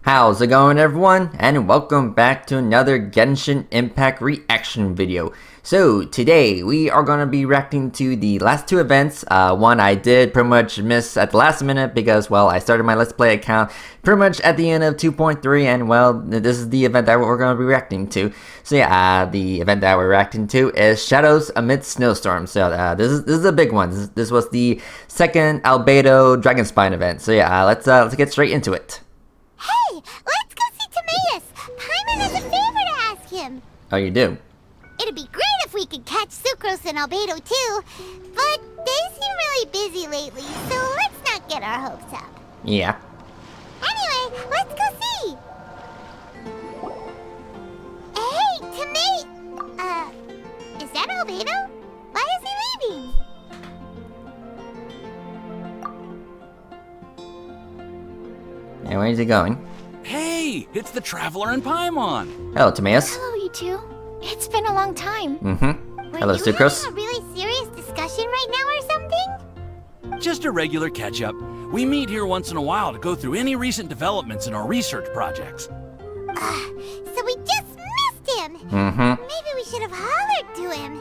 How's it going, everyone? And welcome back to another Genshin Impact reaction video. So today we are going to be reacting to the last two events. One I did pretty much miss at the last minute because, well, I started my Let's Play account pretty much at the end of 2.3, and well, this is the event that we're going to be reacting to. So yeah, the event that we're reacting to is Shadows Amidst Snowstorms. So this is a big one. This was the second Albedo Dragonspine event. So yeah, let's get straight into it. Hey, let's go see Timaeus! Paimon has a favor to ask him! Oh, you do? It'd be great if we could catch Sucrose and Albedo too, but they seem really busy lately, so let's not get our hopes up. Yeah. Anyway, let's go see! Hey, Timaeus! Is that Albedo? Why is he leaving? And where is he going? Hey, it's the Traveler and Paimon. Hello, Timaeus. Hello, you two. It's been a long time. Hello, Were you Sucrose. having a really serious discussion right now or something? Just a regular catch-up. We meet here once in a while to go through any recent developments in our research projects. So we just missed him! Maybe we should have hollered to him.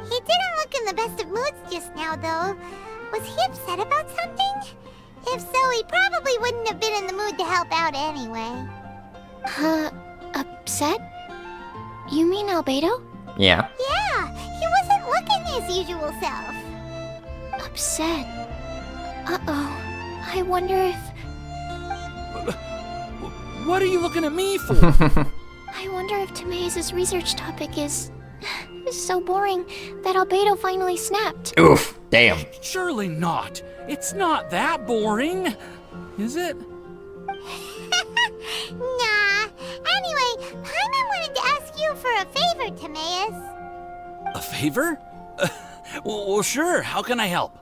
He didn't look in the best of moods just now, though. Was he upset about something? If so, he probably wouldn't have been in the mood to help out anyway. Upset? You mean Albedo? Yeah. Yeah, he wasn't looking his usual self. Upset? Uh-oh. I wonder if... What are you looking at me for? I wonder if Timaeus' research topic is so boring that Albedo finally snapped. Oof, damn. Surely not. It's not that boring. Is it? Nah. Anyway, Paimon wanted to ask you for a favor, Timaeus. A favor? Well, sure. How can I help?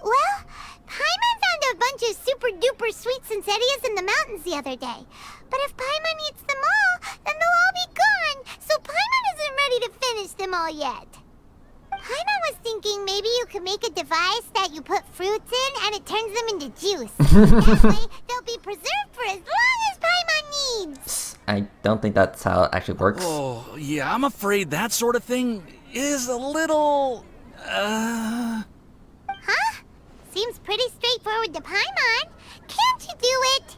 Well, Paimon found a bunch of super-duper sweet Sensetias in the mountains the other day. But if Paimon eats them all, then they'll all be gone, so Paimon isn't ready to finish them all yet. Paimon was thinking maybe you could make a device that you put fruits in and it turns them into juice. That way, they'll be preserved for as long as Paimon needs. I don't think that's how it actually works. Oh, yeah, I'm afraid that sort of thing is a little... Huh? Seems pretty straightforward to Paimon. Can't you do it?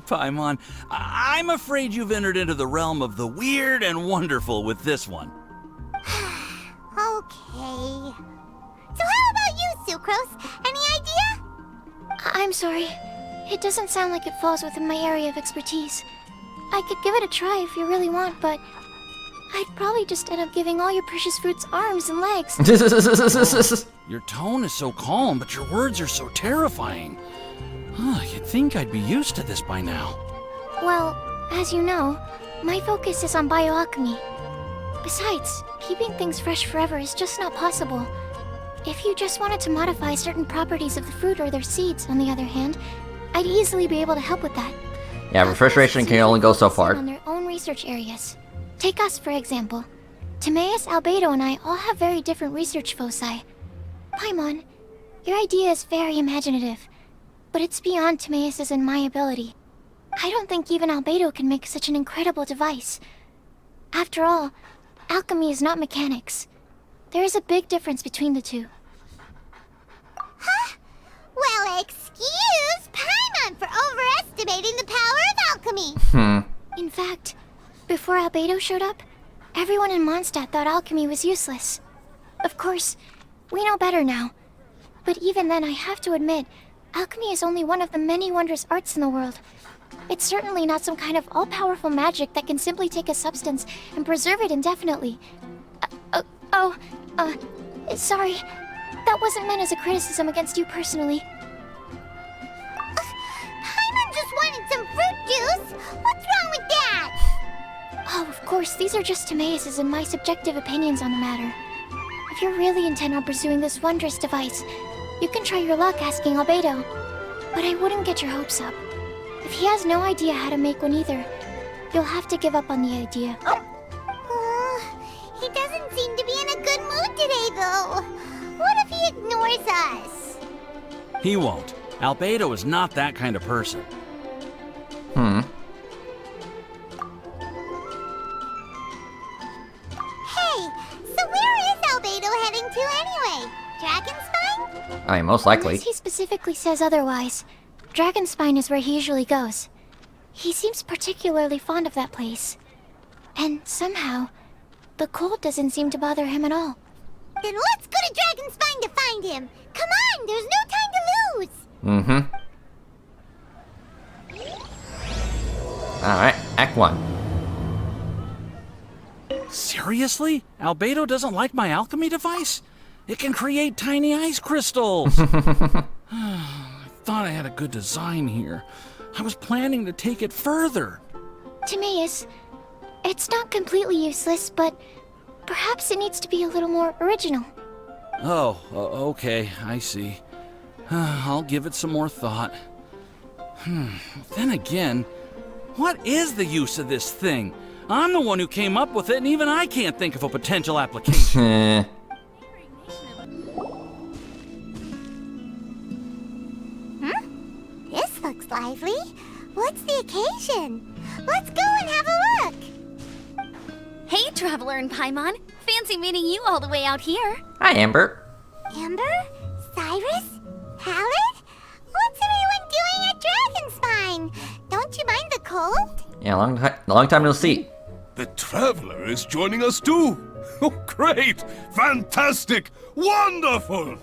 Paimon, I'm afraid you've entered into the realm of the weird and wonderful with this one. Okay. So how about you, Sucrose? Any idea? I'm sorry. It doesn't sound like it falls within my area of expertise. I could give it a try if you really want, but I'd probably just end up giving all your precious fruits arms and legs. Your tone is so calm, but your words are so terrifying. You'd think I'd be used to this by now. Well, as you know, my focus is on bioalchemy. Besides, keeping things fresh forever is just not possible. If you just wanted to modify certain properties of the fruit or their seeds, on the other hand, I'd easily be able to help with that. Yeah, refrigeration can only go so far. On their own research areas. Take us, for example. Timaeus, Albedo, and I all have very different research foci. Paimon, your idea is very imaginative, but it's beyond Timaeus' and my ability. I don't think even Albedo can make such an incredible device. After all, alchemy is not mechanics. There is a big difference between the two. Huh? Well, excuse Paimon for overestimating the power of alchemy! In fact, before Albedo showed up, everyone in Mondstadt thought alchemy was useless. Of course, we know better now. But even then, I have to admit, alchemy is only one of the many wondrous arts in the world. It's certainly not some kind of all-powerful magic that can simply take a substance and preserve it indefinitely. Sorry. That wasn't meant as a criticism against you personally. Paimon just wanted some fruit juice! What's wrong with that? Oh, of course, these are just Timaeus' and my subjective opinions on the matter. If you're really intent on pursuing this wondrous device, you can try your luck asking Albedo. But I wouldn't get your hopes up. If he has no idea how to make one either, you'll have to give up on the idea. He doesn't seem to be in a good mood today, though. What if he ignores us? He won't. Albedo is not that kind of person. Hey, so where is Albedo heading to anyway? Dragonspine? I mean, most likely. Unless he specifically says otherwise, Dragonspine is where he usually goes. He seems particularly fond of that place. And somehow, the cold doesn't seem to bother him at all. Then let's go to Dragonspine to find him. Come on, there's no time to lose. Alright, Act 1. Seriously? Albedo doesn't like my alchemy device? It can create tiny ice crystals! I thought I had a good design here. I was planning to take it further. Timaeus, it's not completely useless, but perhaps it needs to be a little more original. Oh, okay, I see. I'll give it some more thought. Then again, what is the use of this thing? I'm the one who came up with it, and even I can't think of a potential application. This looks lively. What's the occasion? Let's go and have a look. Hey, Traveler and Paimon. Fancy meeting you all the way out here. Hi, Amber. Amber? Cyrus? Pallet? What's everyone doing at Dragonspine? Don't you mind the cold? Yeah, long time no see. The Traveler is joining us too! Oh, great! Fantastic! Wonderful!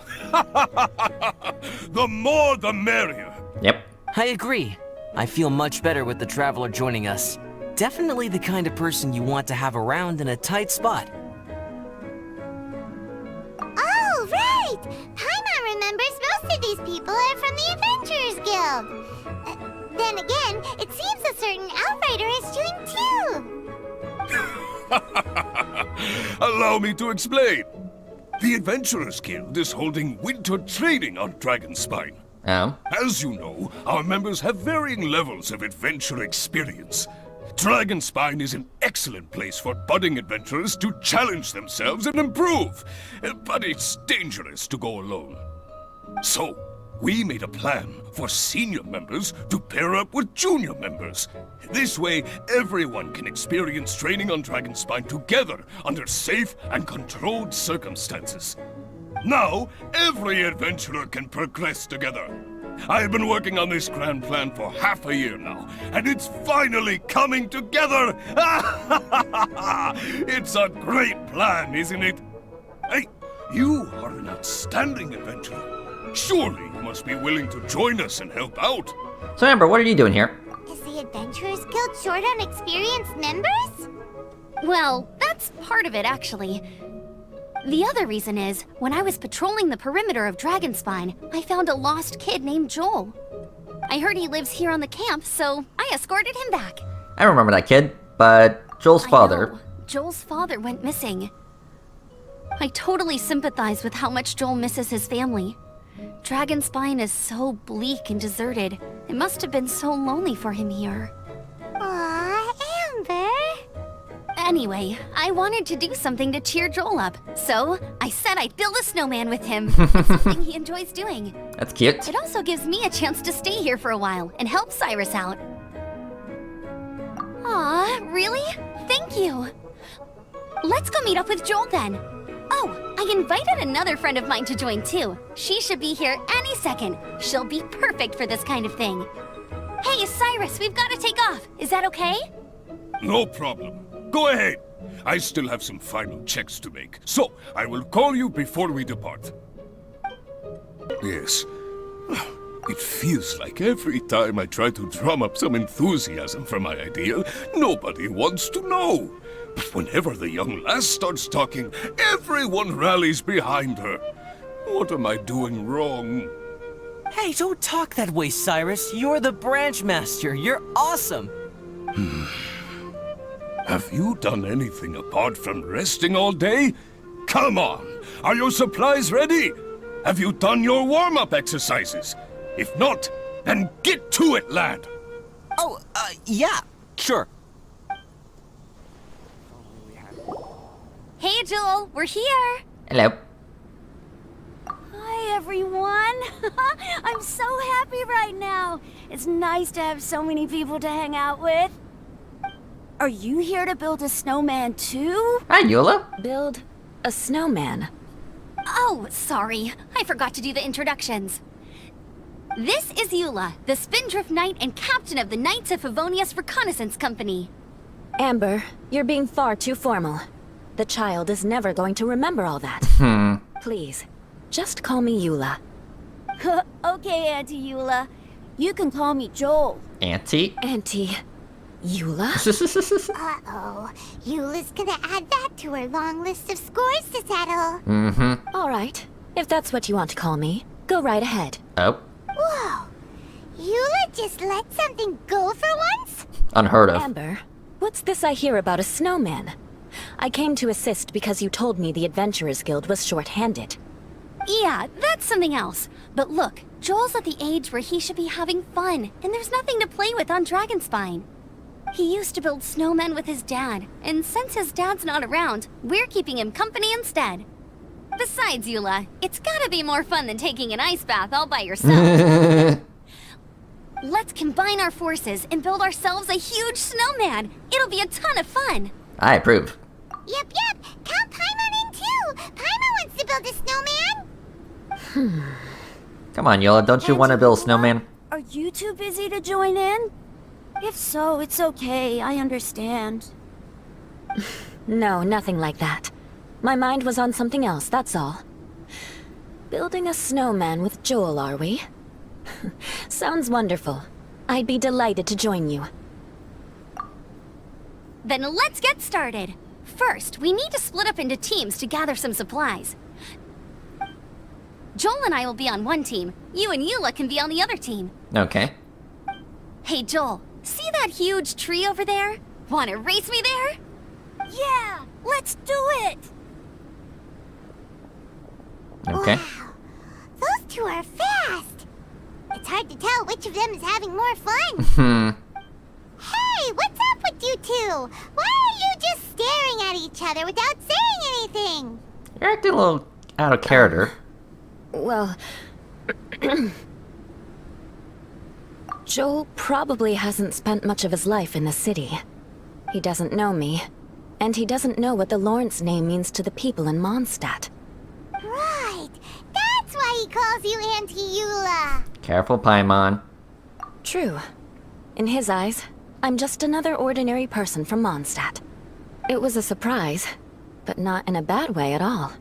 The more the merrier! Yep. I agree. I feel much better with the Traveler joining us. Definitely the kind of person you want to have around in a tight spot. Oh, right! Paimon remembers most of these people are from the Adventurers Guild. Then again, it seems a certain Outrider is doing too. Allow me to explain. The Adventurers Guild is holding winter training on Dragonspine. Oh. As you know, our members have varying levels of adventure experience. Dragonspine is an excellent place for budding adventurers to challenge themselves and improve, but it's dangerous to go alone. So, we made a plan for senior members to pair up with junior members. This way, everyone can experience training on Dragonspine together under safe and controlled circumstances. Now, every adventurer can progress together. I've been working on this grand plan for half a year now, and it's finally coming together! It's a great plan, isn't it? Hey, you are an outstanding adventurer. Surely you must be willing to join us and help out. So, Amber, what are you doing here? Is the Adventurers Guild short on experienced members? Well, that's part of it, actually. The other reason is, when I was patrolling the perimeter of Dragonspine, I found a lost kid named Joel. I heard he lives here on the camp, so I escorted him back. I remember that kid, but Joel's father. I know. Joel's father went missing. I totally sympathize with how much Joel misses his family. Dragonspine is so bleak and deserted. It must have been so lonely for him here. Aw, Amber. Anyway, I wanted to do something to cheer Joel up, so I said I'd build a snowman with him. It's something he enjoys doing. That's cute. It also gives me a chance to stay here for a while and help Cyrus out. Aw, really? Thank you. Let's go meet up with Joel then. Oh, I invited another friend of mine to join too. She should be here any second. She'll be perfect for this kind of thing. Hey, Cyrus, we've got to take off. Is that okay? No problem. Go ahead. I still have some final checks to make, so I will call you before we depart. Yes. It feels like every time I try to drum up some enthusiasm for my idea, nobody wants to know. But whenever the young lass starts talking, everyone rallies behind her. What am I doing wrong? Hey, don't talk that way, Cyrus. You're the branch master. You're awesome. Have you done anything apart from resting all day? Come on! Are your supplies ready? Have you done your warm-up exercises? If not, then get to it, lad! Oh, yeah, sure. Hey, Joel, we're here. Hello. Hi, everyone. I'm so happy right now. It's nice to have so many people to hang out with. Are you here to build a snowman too? Hi, Eula. Build a snowman? Oh, sorry. I forgot to do the introductions. This is Eula, the Spindrift Knight and captain of the Knights of Favonius Reconnaissance Company. Amber, you're being far too formal. The child is never going to remember all that. Please, just call me Eula. Okay, Auntie Eula. You can call me Joel. Auntie? Auntie Eula? Uh-oh. Eula's gonna add that to her long list of scores to settle. All right. If that's what you want to call me, go right ahead. Oh, Whoa. Eula just let something go for once? unheard of. Amber, what's this I hear about a snowman? I came to assist because you told me the Adventurers Guild was short-handed. Yeah, that's something else. But look, Joel's at the age where he should be having fun, and there's nothing to play with on Dragonspine. He used to build snowmen with his dad, and since his dad's not around, we're keeping him company instead. Besides, Eula, it's gotta be more fun than taking an ice bath all by yourself. Let's combine our forces and build ourselves a huge snowman. It'll be a ton of fun. I approve. Yep. Count Paimon in too. Paimon wants to build a snowman. Come on, Yola, don't you want to build a snowman? Are you too busy to join in? If so, it's okay. I understand. No, nothing like that. My mind was on something else, that's all. Building a snowman with Joel, are we? Sounds wonderful. I'd be delighted to join you. Then let's get started. First, we need to split up into teams to gather some supplies. Joel and I will be on one team. You and Eula can be on the other team. Okay. Hey, Joel, see that huge tree over there? Wanna race me there? Yeah, let's do it! Okay. Wow. Those two are fast. It's hard to tell which of them is having more fun. Hey, what's up with you two? Why are you just staring at each other without saying anything? You're acting a little out of character. Well... Joel probably hasn't spent much of his life in the city. He doesn't know me, and he doesn't know what the Lawrence name means to the people in Mondstadt. Right. That's why he calls you Auntie Eula. Careful, Paimon. True. In his eyes, I'm just another ordinary person from Mondstadt. It was a surprise, but not in a bad way at all.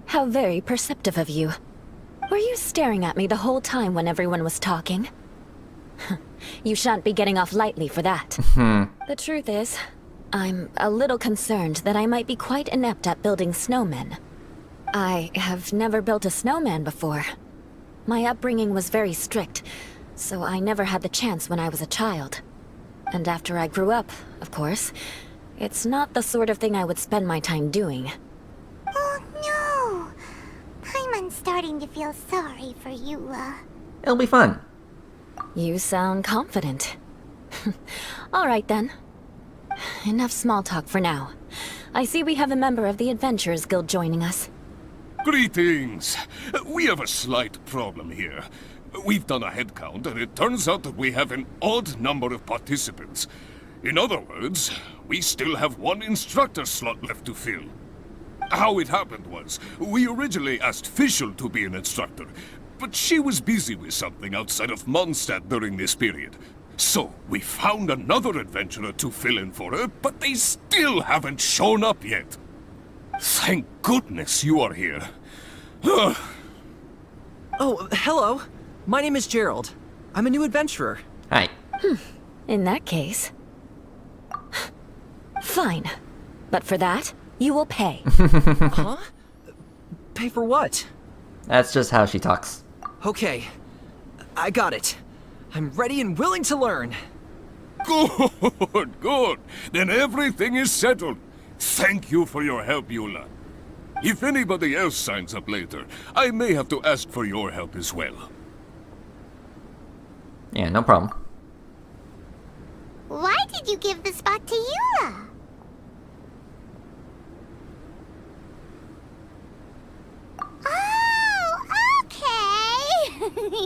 How very perceptive of you. Were you staring at me the whole time when everyone was talking? You shan't be getting off lightly for that. The truth is, I'm a little concerned that I might be quite inept at building snowmen. I have never built a snowman before. My upbringing was very strict, so I never had the chance when I was a child. And after I grew up, of course, it's not the sort of thing I would spend my time doing. Oh no! Paimon's starting to feel sorry for Eula. It'll be fun. You sound confident. All right then. Enough small talk for now. I see we have a member of the Adventurers Guild joining us. Greetings. We have a slight problem here. We've done a head count, and it turns out that we have an odd number of participants. In other words, we still have one instructor slot left to fill. How it happened was, we originally asked Fischl to be an instructor, but she was busy with something outside of Mondstadt during this period. So, we found another adventurer to fill in for her, but they still haven't shown up yet. Thank goodness you are here. Oh, hello. My name is Gerald. I'm a new adventurer. Hi. In that case... Fine. But for that, you will pay. Huh? Pay for what? That's just how she talks. Okay. I got it. I'm ready and willing to learn. Good. Then everything is settled. Thank you for your help, Eula. If anybody else signs up later, I may have to ask for your help as well. Yeah, no problem. Why did you give the spot to Eula? Oh, okay.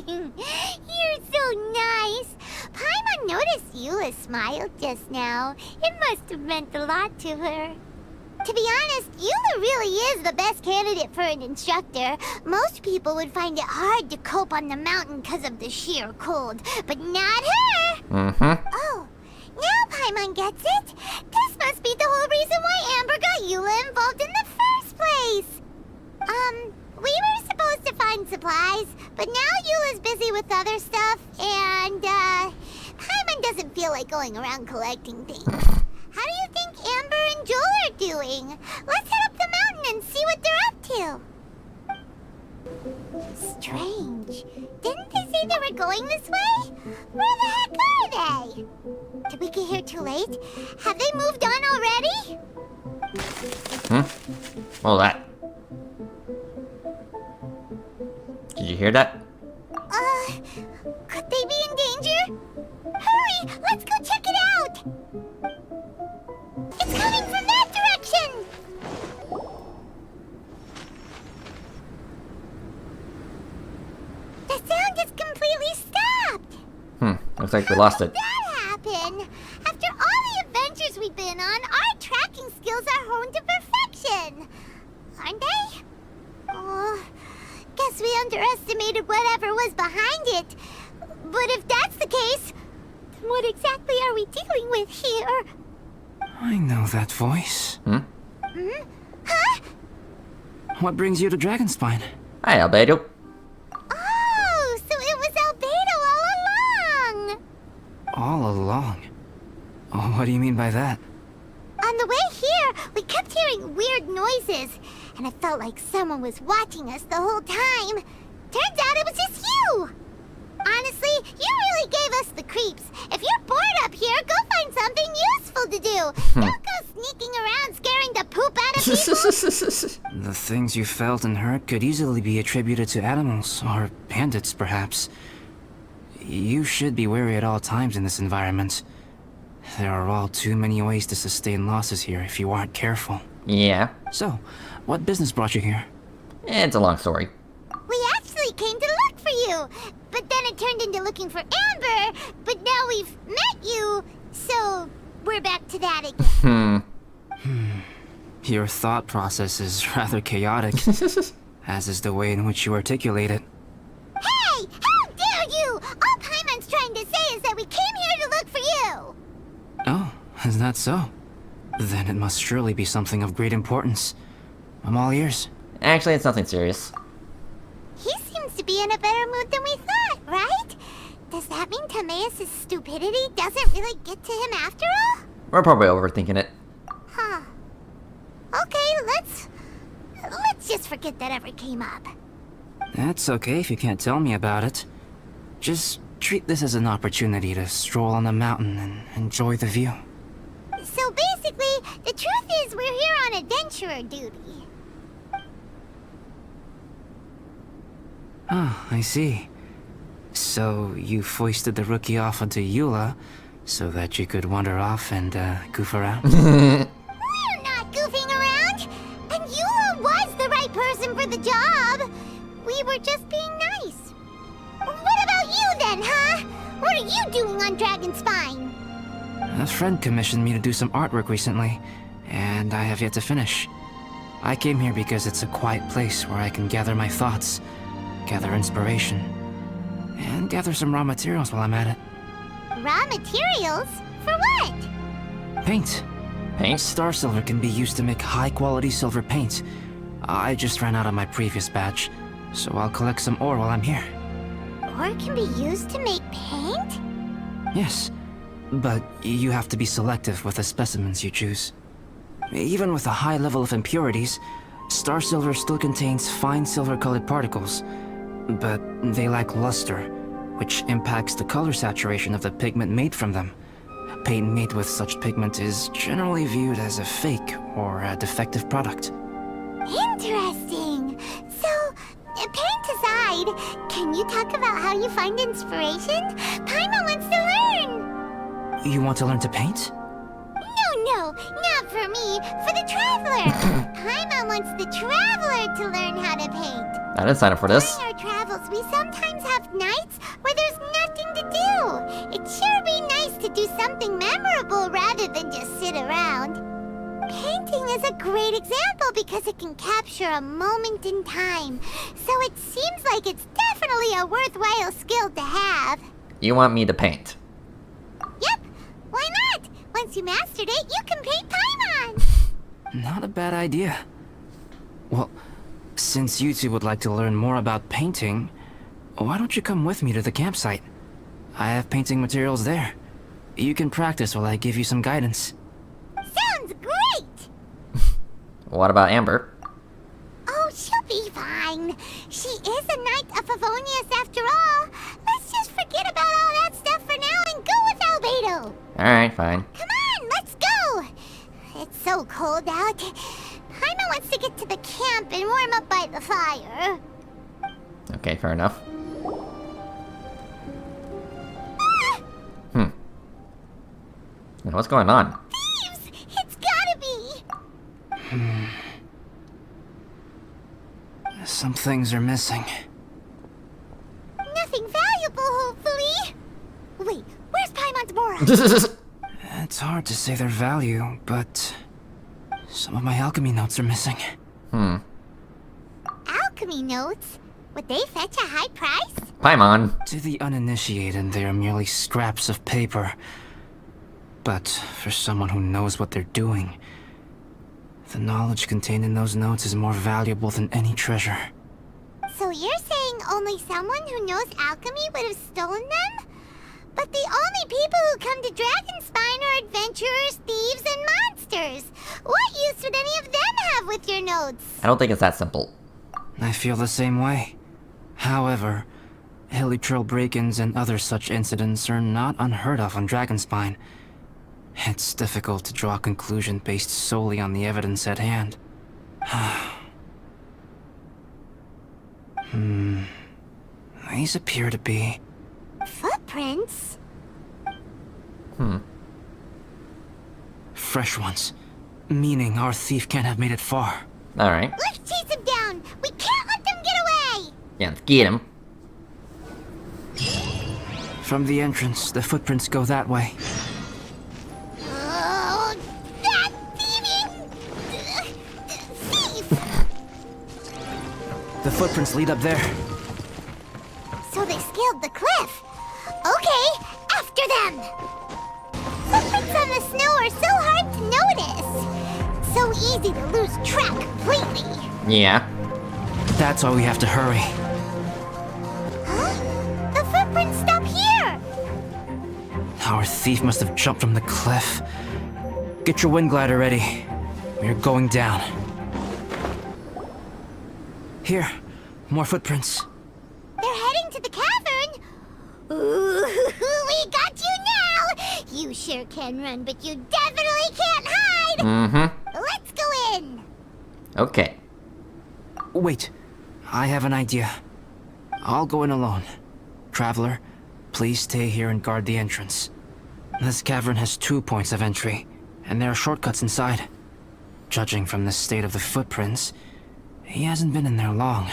You're so nice. Paimon noticed Eula smiled just now. It must have meant a lot to her. To be honest, Eula really is the best candidate for an instructor. Most people would find it hard to cope on the mountain because of the sheer cold, but not her! Oh, now Paimon gets it. This must be the whole reason why Amber got Eula involved in the first place. We were supposed to find supplies, but now Eula's busy with other stuff, and, Paimon doesn't feel like going around collecting things. How do you think Amber and Joel are doing? Let's head up the mountain and see what they're up to. Strange. Didn't they say they were going this way? Where the heck are they? Did we get here too late? Have they moved on already? What was that? Did you hear that? Could they be in danger? Hurry! Let's go check it out! It's coming from that direction! The sound is completely stopped! Looks like we lost it. How did that happen? After all the adventures we've been on, our tracking skills are honed to perfection! Aren't they? Oh, guess we underestimated whatever was behind it. But if that's the case, then what exactly are we dealing with here? I know that voice. Huh? What brings you to Dragonspine? Hi, Albedo. Oh, so it was Albedo all along! All along? Oh, what do you mean by that? On the way here, we kept hearing weird noises, and it felt like someone was watching us the whole time. Turns out it was just you! Honestly, you really gave us the creeps. If you're bored up here, go find something useful to do. Don't go sneaking around scaring the poop out of people. The things you felt and heard could easily be attributed to animals, or bandits perhaps. You should be wary at all times in this environment. There are all too many ways to sustain losses here if you aren't careful. Yeah. So, what business brought you here? It's a long story. We actually came to look for you, but then it turned into looking for Amber, but now we've met you, so we're back to that again. Your thought process is rather chaotic, as is the way in which you articulate it. Hey! How dare you! All Paimon's trying to say is that we came here to look for you! Oh, is that so? Then it must surely be something of great importance. I'm all ears. Actually, it's nothing serious. He seems to be in a better mood than we thought, right? Does that mean Timaeus' stupidity doesn't really get to him after all? We're probably overthinking it. Huh. Okay, let's just forget that ever came up. That's okay if you can't tell me about it. Just treat this as an opportunity to stroll on the mountain and enjoy the view. So basically, the truth is we're here on adventurer duty. Ah, I see. So you foisted the rookie off onto Eula so that you could wander off and goof around? We're not goofing around! And Eula was the right person for the job! We were just being nice. What about you then, huh? What are you doing on Dragonspine? A friend commissioned me to do some artwork recently, and I have yet to finish. I came here because it's a quiet place where I can gather my thoughts, gather inspiration, and gather some raw materials while I'm at it. Raw materials? For what? Paint. Paint? Star silver can be used to make high-quality silver paint. I just ran out of my previous batch, so I'll collect some ore while I'm here. Ore can be used to make paint? Yes, but you have to be selective with the specimens you choose. Even with a high level of impurities, star silver still contains fine silver-colored particles, but they lack luster, which impacts the color saturation of the pigment made from them. Paint made with such pigment is generally viewed as a fake or a defective product. Interesting. So, paint aside, can you talk about how you find inspiration? Paimon wants to learn. You want to learn to paint? No, not for me. For the traveler. Paimon wants the traveler to learn how to paint. I didn't sign up for this. During our travels is, we sometimes have nights where there's nothing to do. It'd sure be nice to do something memorable rather than just sit around. Painting is a great example because it can capture a moment in time. So it seems like it's definitely a worthwhile skill to have. You want me to paint? Yep, why not? Once you mastered it, you can paint Paimon! Not a bad idea. Well, since you two would like to learn more about painting, why don't you come with me to the campsite? I have painting materials there. You can practice while I give you some guidance. Sounds great! What about Amber? Oh, she'll be fine. She is a Knight of Favonius after all. Let's just forget about all that stuff for now and go with Albedo. Alright, fine. Come on, let's go! It's so cold out. Paimon wants to get to the camp and warm up by the fire. Okay, fair enough. What's going on? Thieves! It's gotta be! Some things are missing. Nothing valuable, hopefully. Wait, where's Paimon's Mora? It's hard to say their value, but some of my alchemy notes are missing. Alchemy notes? Would they fetch a high price? Paimon! To the uninitiated, they are merely scraps of paper. But for someone who knows what they're doing, the knowledge contained in those notes is more valuable than any treasure. So you're saying only someone who knows alchemy would have stolen them? But the only people who come to Dragonspine are adventurers, thieves, and monsters. What use would any of them have with your notes? I don't think it's that simple. I feel the same way. However, hilly trail break-ins and other such incidents are not unheard of on Dragonspine. It's difficult to draw a conclusion based solely on the evidence at hand. These appear to be... Footprints? fresh ones. Meaning our thief can't have made it far. Alright. Let's chase him down! We can't let them get away! Yeah, let's get him. From the entrance, the footprints go that way. Oh, that thieving... thief! The footprints lead up there. So they scaled the cliff. Okay, after them! Footprints on the snow are so hard to notice. So easy to lose track completely. Yeah. That's why we have to hurry. Huh? The footprints stop here! Our thief must have jumped from the cliff. Get your wind glider ready. We're going down. Here, more footprints. They're heading to the cavern. Ooh, we got you now! You sure can run, but you definitely can't hide! Let's go in! Okay. Wait, I have an idea. I'll go in alone. Traveler, please stay here and guard the entrance. This cavern has 2 points of entry, and there are shortcuts inside. Judging from the state of the footprints, he hasn't been in there long.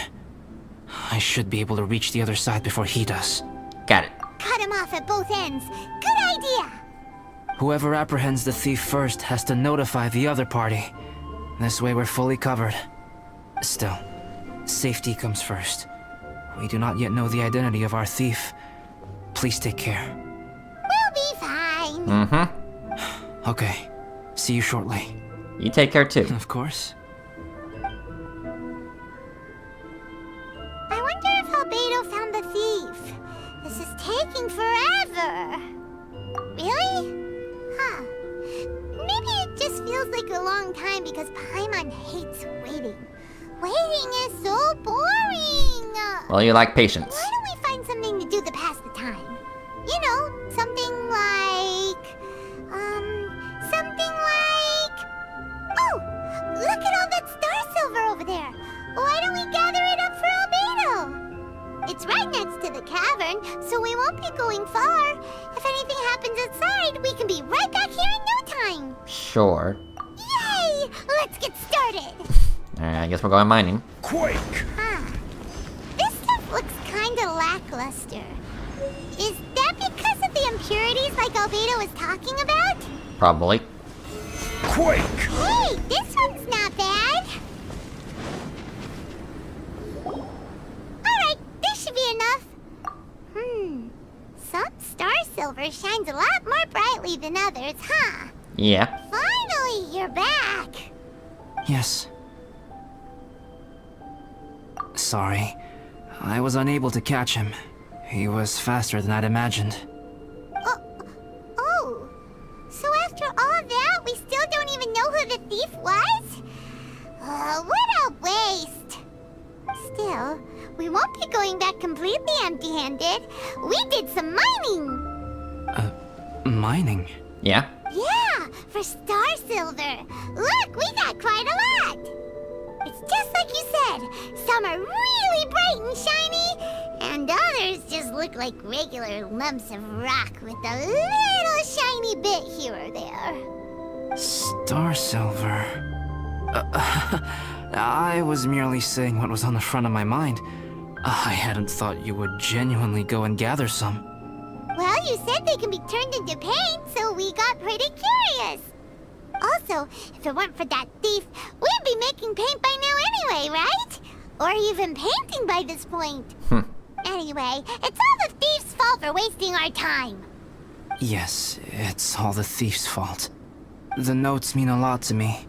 I should be able to reach the other side before he does. Got it. Cut him off at both ends. Good idea! Whoever apprehends the thief first has to notify the other party. This way we're fully covered. Still, safety comes first. We do not yet know the identity of our thief. Please take care. We'll be fine. Okay, see you shortly. You take care too. Of course. I wonder if Albedo found the thief. This is taking forever. Really? Huh. Maybe it just feels like a long time because Paimon hates waiting. Waiting is so boring. Well, you like patience. Why don't we find something to do to pass the time? You know, something like... Oh! Look at all that star silver over there! Why don't we gather it up for Albedo? It's right next to the cavern, so we won't be going far. If anything happens outside, we can be right back here in no time. Sure. Yay! Let's get started! Alright, I guess we're going mining. Quake! Huh. This stuff looks kind impurities like Albedo was talking about? Probably. Quake! Hey, this one's not bad. Alright, this should be enough. Some star silver shines a lot more brightly than others, huh? Yeah. Finally, you're back. Yes. Sorry. I was unable to catch him. He was faster than I'd imagined. Oh. So after all that, we still don't even know who the thief was? What a waste. Still, we won't be going back completely empty-handed. We did some mining. Mining? Yeah. Yeah, for star silver. Look, we got quite a lot. It's just like you said. Some are really bright and shiny, and others just look like regular lumps of rock with a little shiny bit here or there. Star silver. I was merely saying what was on the front of my mind. I hadn't thought you would genuinely go and gather some. Well, you said they can be turned into paint, so we got pretty curious. Also, if it weren't for that thief, we'd be making paint by now anyway, right? Or even painting by this point. Anyway, it's all the thief's fault for wasting our time. Yes, it's all the thief's fault. The notes mean a lot to me.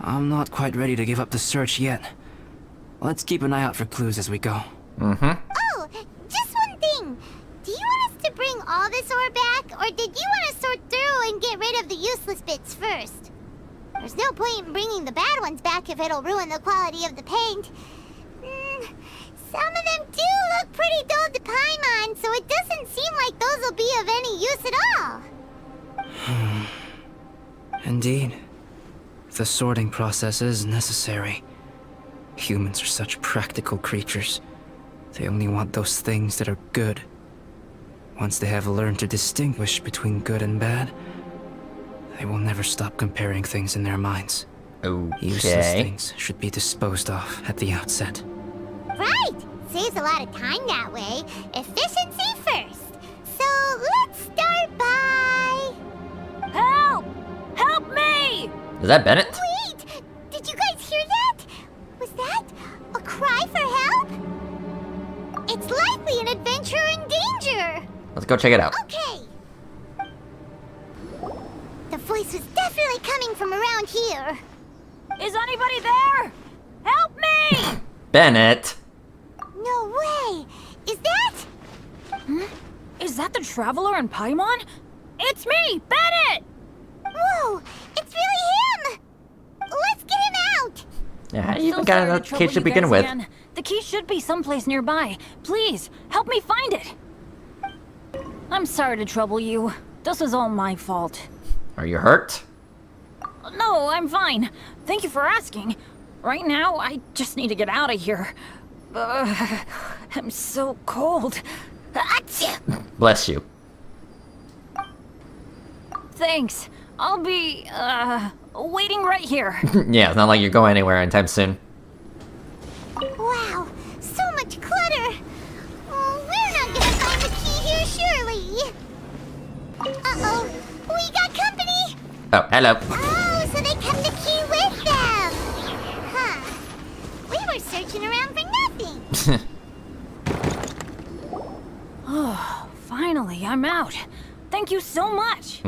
I'm not quite ready to give up the search yet. Let's keep an eye out for clues as we go. Oh, just one thing. Do you want us to bring all this ore back, or did you want to sort through and get rid of the useless bits first? There's no point in bringing the bad ones back if it'll ruin the quality of the paint. Some of them do look pretty dull to Paimon, so it doesn't seem like those will be of any use at all. Indeed. The sorting process is necessary. Humans are such practical creatures. They only want those things that are good. Once they have learned to distinguish between good and bad, they will never stop comparing things in their minds. Useless Okay. things should be disposed of at the outset. Right! Saves a lot of time that way. Efficiency first. So let's start by... Help! Help me! Is that Bennett? Wait! Did you guys hear that? Was that a cry for help? It's likely an adventurer in danger! Let's go check it out. Okay. The voice was definitely coming from around here. Is anybody there? Help me! Bennett! No way! Is that... Is that the Traveler in Paimon? It's me, Bennett! Whoa! It's really him! Let's get him out! Yeah, how do you even So got sorry that trouble cage to you begin guys with? again. The key should be someplace nearby. Please, help me find it. I'm sorry to trouble you. This was all my fault. Are you hurt? No, I'm fine. Thank you for asking. Right now, I just need to get out of here. I'm so cold. Achoo! Bless you. Thanks. I'll be, waiting right here. Yeah, it's not like you're going anywhere anytime soon. Wow, so much clutter! Oh, we're not gonna find the key here, surely! Uh-oh, we got company! Oh, hello. Oh, so they kept the key with them! Huh. We were searching around for nothing! Oh, finally, I'm out. Thank you so much.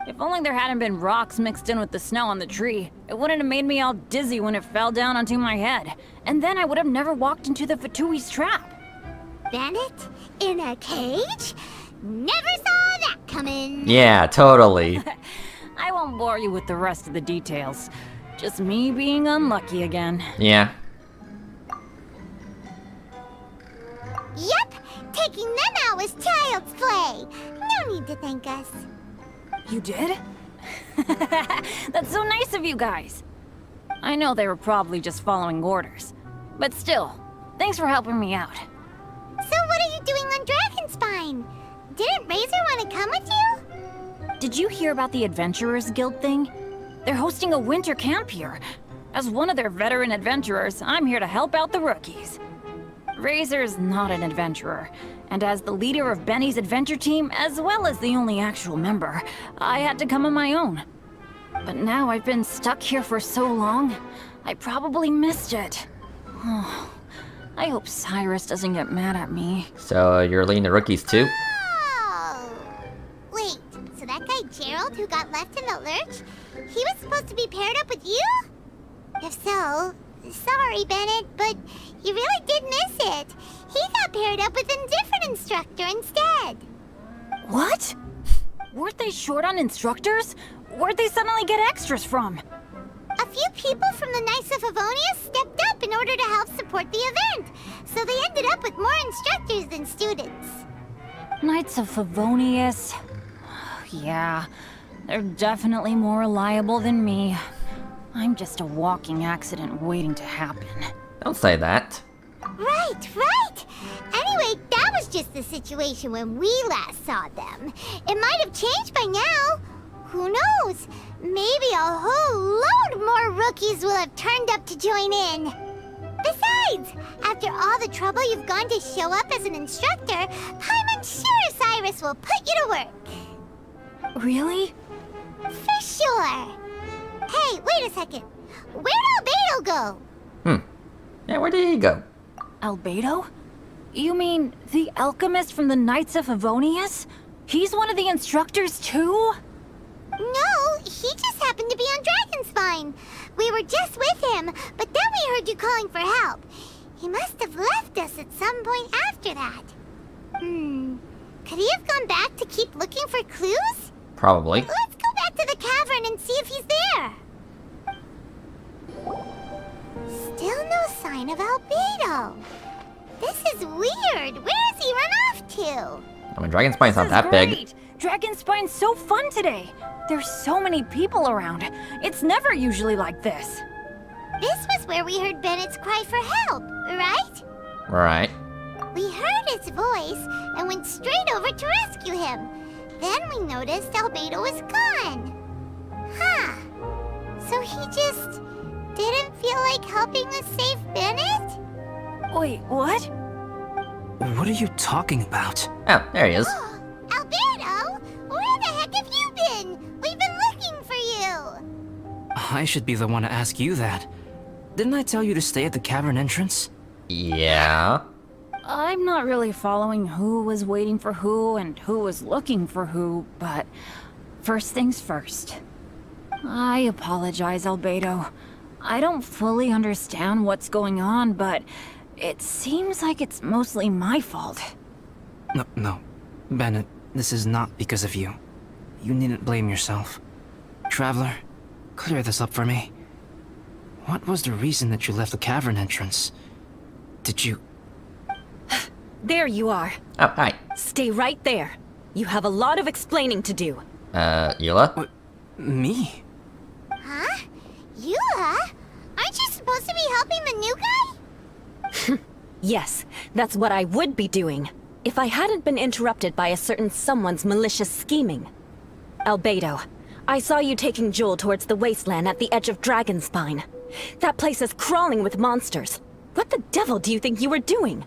If only there hadn't been rocks mixed in with the snow on the tree, it wouldn't have made me all dizzy when it fell down onto my head. And then I would have never walked into the Fatui's trap. Bennett? In a cage? Never saw that coming! Yeah, totally. I won't bore you with the rest of the details. Just me being unlucky again. Yeah. Yep! Taking them out was child's play! No need to thank us. You did? That's so nice of you guys. I know they were probably just following orders. But still, thanks for helping me out. So what are you doing on Dragonspine? Didn't Razor want to come with you? Did you hear about the Adventurers Guild thing? They're hosting a winter camp here. As one of their veteran adventurers, I'm here to help out the rookies. Razor's not an adventurer, and as the leader of Benny's adventure team, as well as the only actual member, I had to come on my own. But now I've been stuck here for so long, I probably missed it. Oh, I hope Cyrus doesn't get mad at me. So you're leading the rookies too? Oh! Wait, so that guy Gerald who got left in the lurch, he was supposed to be paired up with you? If so, sorry, Bennett, but you really did miss it. He got paired up with a different instructor instead. What? Weren't they short on instructors? Where'd they suddenly get extras from? A few people from the Knights of Avonia stepped up in order to help support the event, so they ended up with more instructors than students. Knights of Favonius. Yeah, they're definitely more reliable than me. I'm just a walking accident waiting to happen. Don't say that. Right, right! Anyway, that was just the situation when we last saw them. It might have changed by now. Who knows? Maybe a whole load more rookies will have turned up to join in. Besides, after all the trouble you've gone to show up as an instructor, Paimon's sure Cyrus will put you to work. Really? For sure. Hey, wait a second. Where'd Albedo go? Yeah, where did he go? Albedo? You mean the alchemist from the Knights of Favonius? He's one of the instructors too? No, he just happened to be on Dragonspine. We were just with him, but then we heard you calling for help. He must have left us at some point after that. Could he have gone back to keep looking for clues? Probably. Let's go back to the cavern and see if he's there. Still no sign of Albedo. This is weird. Where has he run off to? I mean, Dragonspine's not that big. Dragonspine's so fun today. There's so many people around. It's never usually like this. This was where we heard Bennett's cry for help, right? Right. We heard his voice and went straight over to rescue him. Then we noticed Albedo was gone. Huh. So he just didn't feel like helping us save Bennett? Wait, what? What are you talking about? Oh, there he is. Albedo, where the heck have you been? We've been looking for you. I should be the one to ask you that. Didn't I tell you to stay at the cavern entrance? Yeah. I'm not really following who was waiting for who and who was looking for who, but first things first. I apologize, Albedo. I don't fully understand what's going on, but it seems like it's mostly my fault. No. Bennett, this is not because of you. You needn't blame yourself. Traveler, clear this up for me. What was the reason that you left the cavern entrance? Did you... There you are. Oh, hi. Stay right there. You have a lot of explaining to do. Eula? What? Me? Huh? Eula? Aren't you supposed to be helping the new guy? Yes, that's what I would be doing, if I hadn't been interrupted by a certain someone's malicious scheming. Albedo, I saw you taking Joel towards the wasteland at the edge of Dragonspine. That place is crawling with monsters. What the devil do you think you were doing?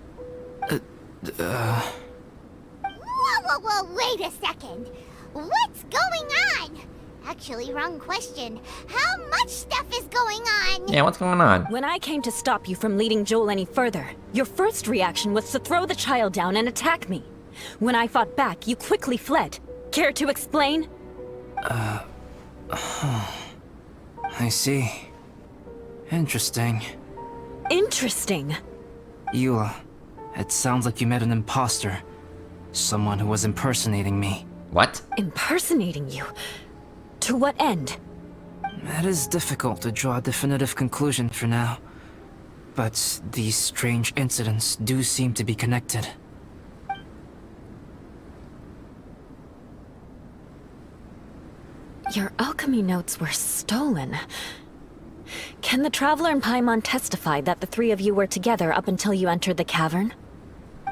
Whoa, wait a second. What's going on? Actually, wrong question. How much stuff is going on? Yeah, what's going on? When I came to stop you from leading Joel any further, your first reaction was to throw the child down and attack me. When I fought back, you quickly fled. Care to explain? I see. Interesting. Interesting. Eula, it sounds like you met an imposter. Someone who was impersonating me. What? Impersonating you? To what end? It is difficult to draw a definitive conclusion for now. But these strange incidents do seem to be connected. Your alchemy notes were stolen. Can the Traveler and Paimon testify that the three of you were together up until you entered the cavern?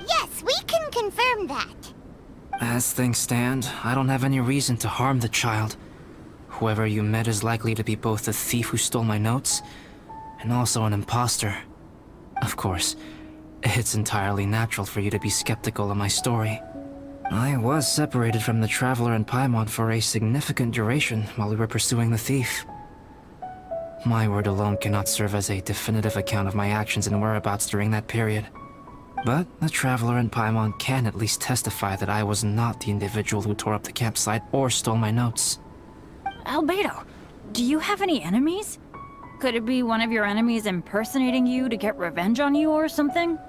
Yes, we can confirm that. As things stand, I don't have any reason to harm the child. Whoever you met is likely to be both the thief who stole my notes, and also an imposter. Of course, It's entirely natural for you to be skeptical of my story. I was separated from the Traveler and Paimon for a significant duration while we were pursuing the thief. My word alone cannot serve as a definitive account of my actions and whereabouts during that period. But the Traveler and Paimon can at least testify that I was not the individual who tore up the campsite or stole my notes. Albedo, do you have any enemies? Could it be one of your enemies impersonating you to get revenge on you or something?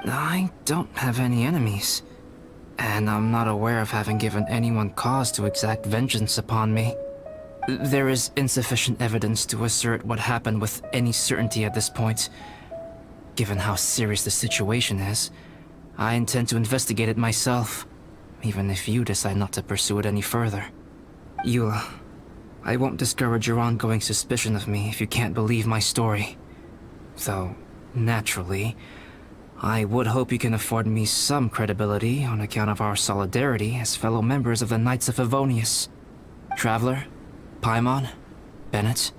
I don't have any enemies. And I'm not aware of having given anyone cause to exact vengeance upon me. There is insufficient evidence to assert what happened with any certainty at this point. Given how serious the situation is, I intend to investigate it myself, even if you decide not to pursue it any further. Eula, I won't discourage your ongoing suspicion of me if you can't believe my story. Though, naturally, I would hope you can afford me some credibility on account of our solidarity as fellow members of the Knights of Favonius. Traveler, Paimon, Bennett,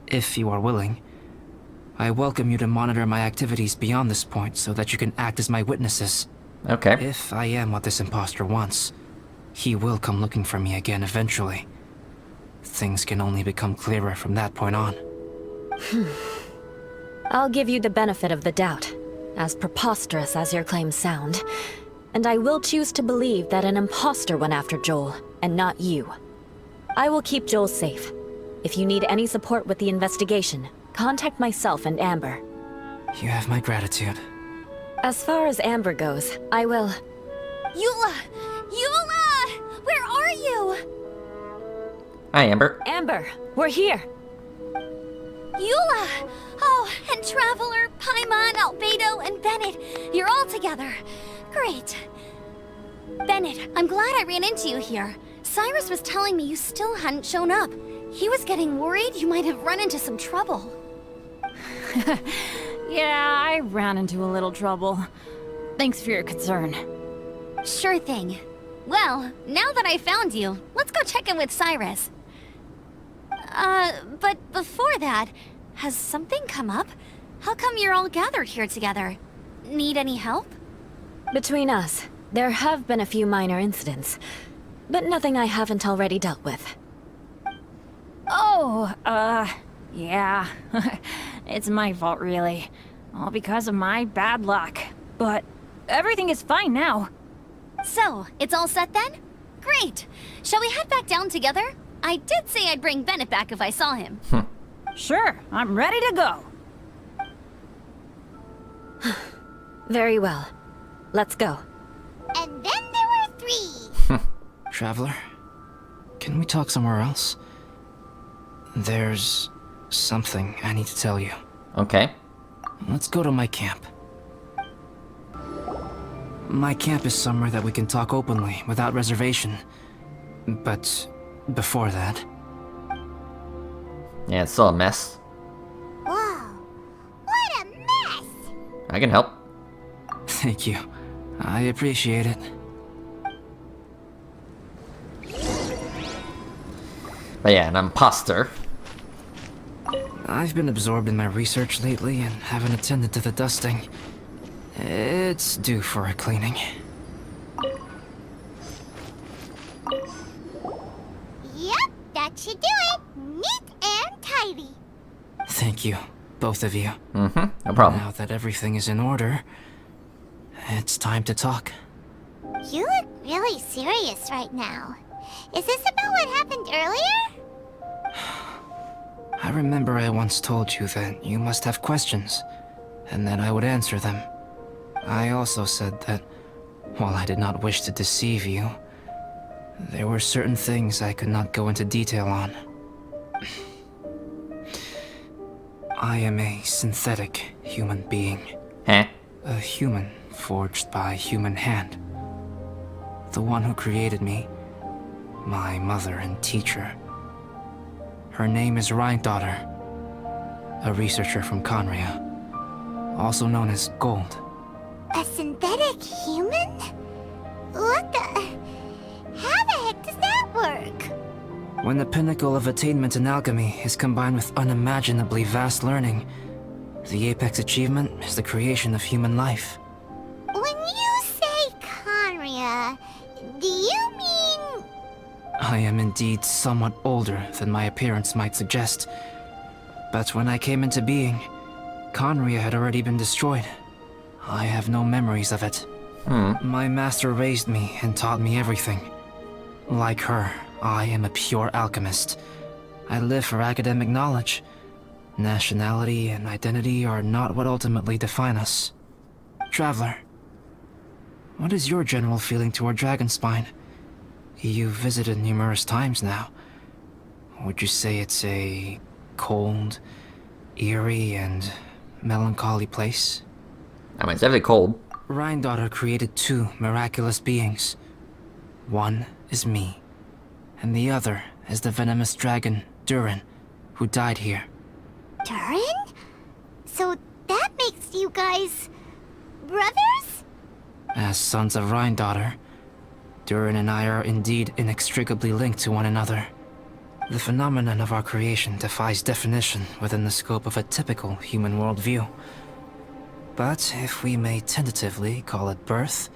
if you are willing, I welcome you to monitor my activities beyond this point so that you can act as my witnesses. Okay. If I am what this imposter wants, he will come looking for me again eventually. Things can only become clearer from that point on. I'll give you the benefit of the doubt, as preposterous as your claims sound. And I will choose to believe that an imposter went after Joel, and not you. I will keep Joel safe. If you need any support with the investigation, contact myself and Amber. You have my gratitude. As far as Amber goes, I will... Eula! Eula! Where are you? Hi, Amber. Amber, we're here! Eula! Oh, and Traveler, Paimon, Albedo, and Bennett. You're all together. Great. Bennett, I'm glad I ran into you here. Cyrus was telling me you still hadn't shown up. He was getting worried you might have run into some trouble. Yeah, I ran into a little trouble. Thanks for your concern. Sure thing. Well, now that I found you, let's go check in with Cyrus. But before that, has something come up? How come you're all gathered here together? Need any help? Between us, there have been a few minor incidents, but nothing I haven't already dealt with. Oh, yeah. It's my fault, really. All because of my bad luck. But everything is fine now. So, it's all set then? Great! Shall we head back down together? I did say I'd bring Bennett back if I saw him. Sure, I'm ready to go. Very well. Let's go. And then there were 3. Traveler, can we talk somewhere else? There's something I need to tell you. Okay. Let's go to my camp. My camp is somewhere that we can talk openly, without reservation. But before that... Yeah, it's still a mess. Whoa, what a mess! I can help. Thank you. I appreciate it. But yeah, an imposter. I've been absorbed in my research lately and haven't attended to the dusting. It's due for a cleaning. Yep, that should do it. Neat and tidy. Thank you, both of you. No problem. Now that everything is in order, it's time to talk. You look really serious right now. Is this about what happened earlier? I remember I once told you that you must have questions, and that I would answer them. I also said that, while I did not wish to deceive you, there were certain things I could not go into detail on. I am a synthetic human being. Huh? A human forged by a human hand. The one who created me, my mother and teacher. Her name is Rhine-daughter, a researcher from Conria, also known as Gold. A synthetic human? What the... How the heck does that work? When the pinnacle of attainment in alchemy is combined with unimaginably vast learning, The apex achievement is the creation of human life. When you say Conria, do you mean... I am indeed somewhat older than my appearance might suggest. But when I came into being, Conria had already been destroyed. I have no memories of it. My master raised me and taught me everything. Like her, I am a pure alchemist. I live for academic knowledge. Nationality and identity are not what ultimately define us. Traveler, what is your general feeling toward Dragonspine? You've visited numerous times now. Would you say it's a cold, eerie, and melancholy place? I mean, it's definitely cold. Rhine-daughter created two miraculous beings. One is me, and the other is the venomous dragon, Durin, who died here. Durin? So that makes you guys... brothers? As sons of Rhine-daughter, Durin and I are indeed inextricably linked to one another. The phenomenon of our creation defies definition within the scope of a typical human worldview. But if we may tentatively call it birth,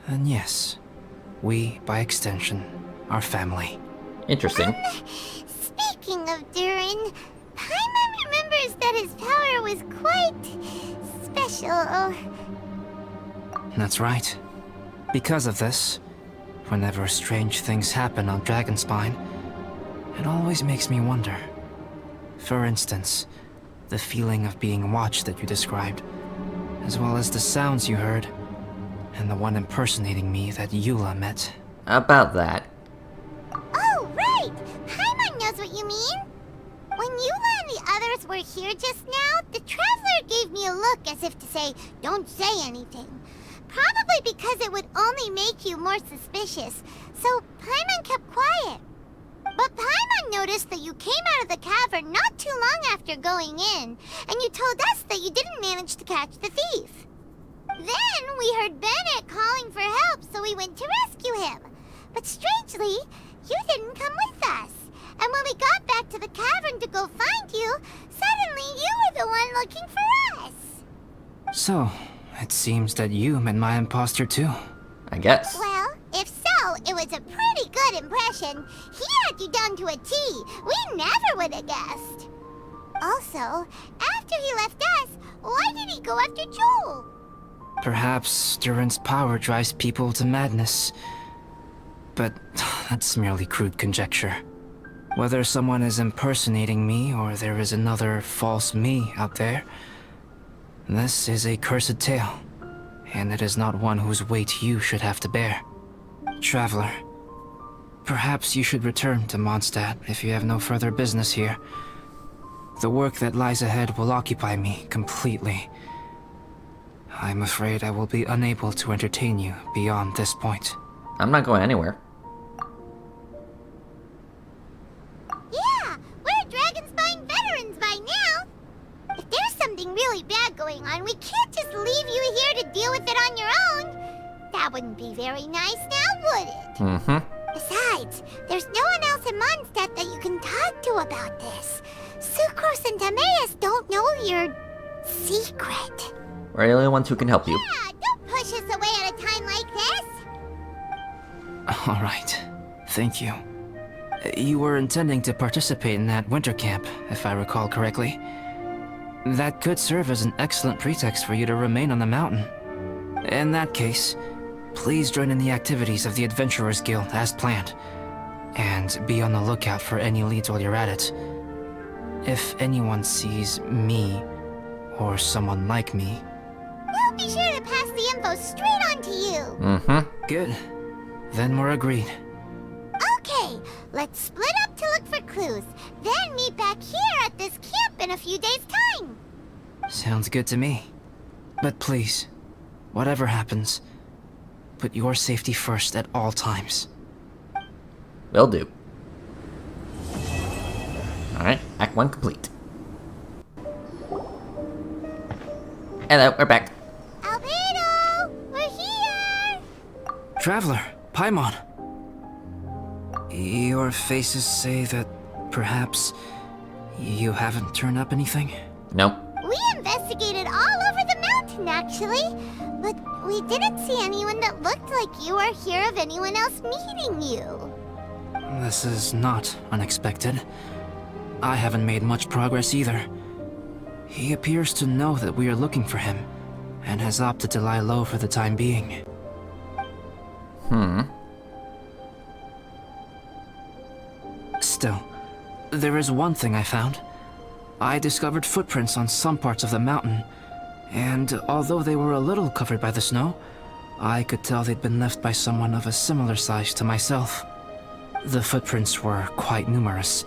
then yes, we, by extension, are family. Interesting. Speaking of Durin, Paimon remembers that his power was quite... special. That's right. Because of this, whenever strange things happen on Dragonspine, it always makes me wonder. For instance, the feeling of being watched that you described, as well as the sounds you heard, and the one impersonating me that Eula met. About that. Oh, right! Paimon knows what you mean! When Eula and the others were here just now, the Traveler gave me a look as if to say, don't say anything. Probably because it would only make you more suspicious, so Paimon kept quiet. But Paimon noticed that you came out of the cavern not too long after going in, and you told us that you didn't manage to catch the thief. Then we heard Bennett calling for help, so we went to rescue him. But strangely, you didn't come with us. And when we got back to the cavern to go find you, suddenly you were the one looking for us. So, it seems that you met my imposter too. I guess. Well, if so, it was a pretty good impression. He had you down to a T. We never would have guessed. Also, after he left us, why did he go after Joel? Perhaps Durin's power drives people to madness. But that's merely crude conjecture. Whether someone is impersonating me or there is another false me out there, this is a cursed tale, and it is not one whose weight you should have to bear. Traveler, perhaps you should return to Mondstadt if you have no further business here. The work that lies ahead will occupy me completely. I'm afraid I will be unable to entertain you beyond this point. I'm not going anywhere. Yeah, we're Dragonspine veterans by now. If there's something really bad going on, we can't just leave you here to deal with it on your own. That wouldn't be very nice now, would it? Besides, there's no one else in Mondstadt that you can talk to about this. Sucrose and Timaeus don't know your secret. We're the only ones who can help you. Yeah, don't push us away at a time like this. Alright, thank you. You were intending to participate in that winter camp, if I recall correctly. That could serve as an excellent pretext for you to remain on the mountain. In that case, please join in the activities of the Adventurers Guild as planned, and be on the lookout for any leads while you're at it. If anyone sees me, or someone like me... We'll be sure to pass the info straight on to you. Good. Then we're agreed. Okay, let's split up to look for clues, then meet back here at this camp in a few days' time. Sounds good to me. But please, whatever happens, put your safety first at all times. Will do. Alright, Act 1 complete. Hello, we're back. Albedo, we're here! Traveler, Paimon. Your faces say that perhaps you haven't turned up anything? Nope. We investigated all over the mountain, actually. But we didn't see anyone that looked like you or hear of anyone else meeting you. This is not unexpected. I haven't made much progress either. He appears to know that we are looking for him, and has opted to lie low for the time being. Still, there is one thing I found. I discovered footprints on some parts of the mountain, and although they were a little covered by the snow, I could tell they'd been left by someone of a similar size to myself. The footprints were quite numerous,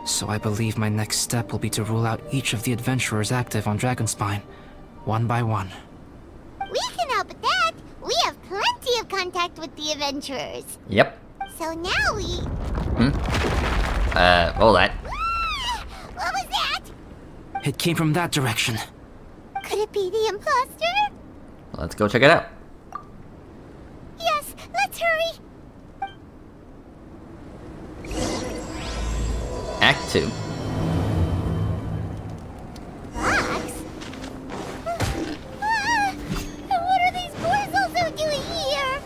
so I believe my next step will be to rule out each of the adventurers active on Dragonspine, one by one. We can help with that. We have plenty of contact with the adventurers. Yep. So now we... Hold that. What was that? It came from that direction. Could it be the imposter? Let's go check it out. Yes, let's hurry. Act 2. Fox? What are these boys also doing here?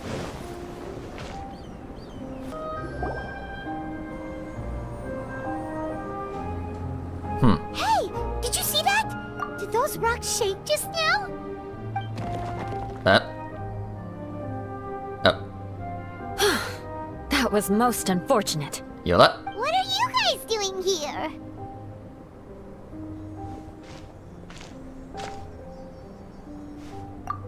Hey, did you see that? Did those rocks shake just now? That was most unfortunate. Yola? What are you guys doing here?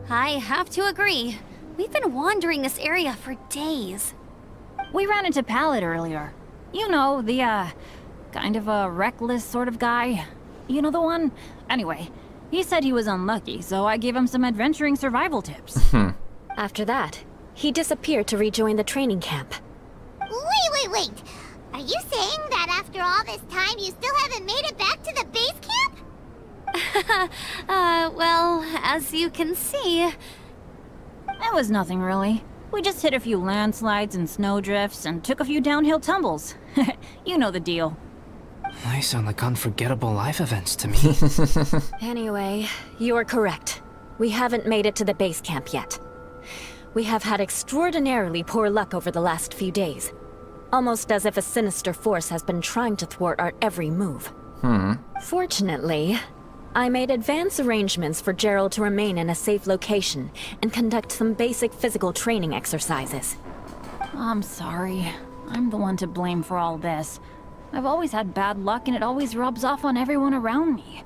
I have to agree. We've been wandering this area for days. We ran into Pallet earlier. You know, the, kind of a reckless sort of guy. You know the one? Anyway, he said he was unlucky, so I gave him some adventuring survival tips. After that, he disappeared to rejoin the training camp. Wait. Are you saying that after all this time you still haven't made it back to the base camp? Well, as you can see... It was nothing really. We just hit a few landslides and snowdrifts and took a few downhill tumbles. You know the deal. They sound like unforgettable life events to me. Anyway, you're correct. We haven't made it to the base camp yet. We have had extraordinarily poor luck over the last few days. Almost as if a sinister force has been trying to thwart our every move. Fortunately, I made advance arrangements for Gerald to remain in a safe location and conduct some basic physical training exercises. I'm sorry. I'm the one to blame for all this. I've always had bad luck and it always rubs off on everyone around me.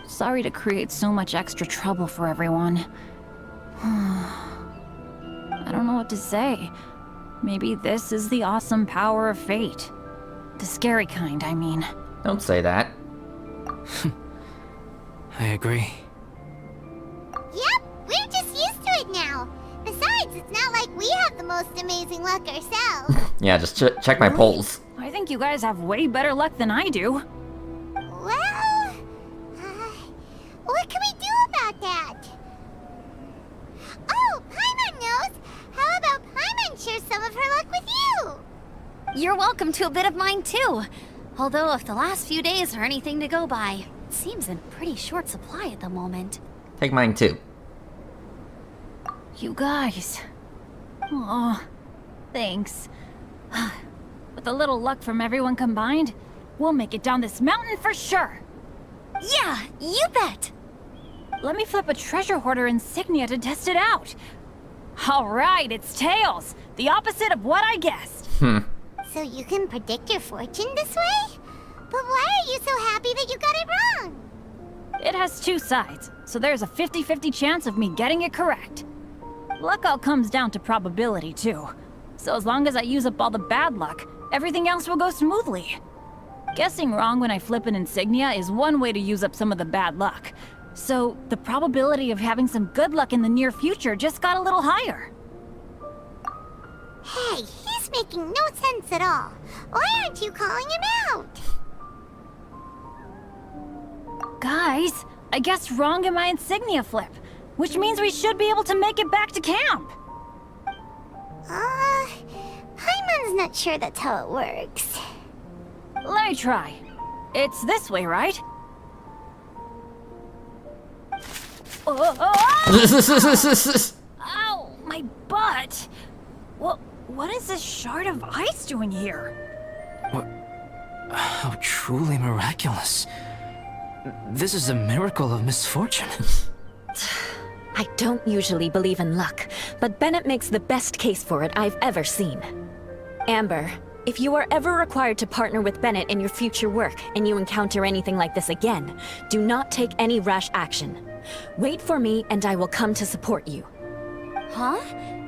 Sorry to create so much extra trouble for everyone. I don't know what to say. Maybe this is the awesome power of fate. The scary kind, I mean. Don't say that. I agree. Yep, we're just used to it now. Besides, it's not like we have the most amazing luck ourselves. Yeah, just check my polls. I think you guys have way better luck than I do. Well, what can we do about that? Oh, Paimon knows. How about Paimon share some of her luck with you? You're welcome to a bit of mine too. Although if the last few days are anything to go by, it seems in pretty short supply at the moment. Take mine too. You guys. Aw, thanks. With a little luck from everyone combined, we'll make it down this mountain for sure. Yeah, you bet! Let me flip a treasure hoarder insignia to test it out. Alright, it's tails. The opposite of what I guessed. So you can predict your fortune this way? But why are you so happy that you got it wrong? It has two sides, so there's a 50-50 chance of me getting it correct. Luck all comes down to probability, too. So as long as I use up all the bad luck, everything else will go smoothly. Guessing wrong when I flip an insignia is one way to use up some of the bad luck. So the probability of having some good luck in the near future just got a little higher. Hey, he's making no sense at all. Why aren't you calling him out? Guys, I guessed wrong in my insignia flip, which means we should be able to make it back to camp. Paimon's not sure that's how it works. Let me try. It's this way, right? Ow, my butt! What is this shard of ice doing here? What? How truly miraculous. This is a miracle of misfortune. I don't usually believe in luck, but Bennett makes the best case for it I've ever seen. Amber, if you are ever required to partner with Bennett in your future work and you encounter anything like this again, do not take any rash action. Wait for me and I will come to support you. Huh?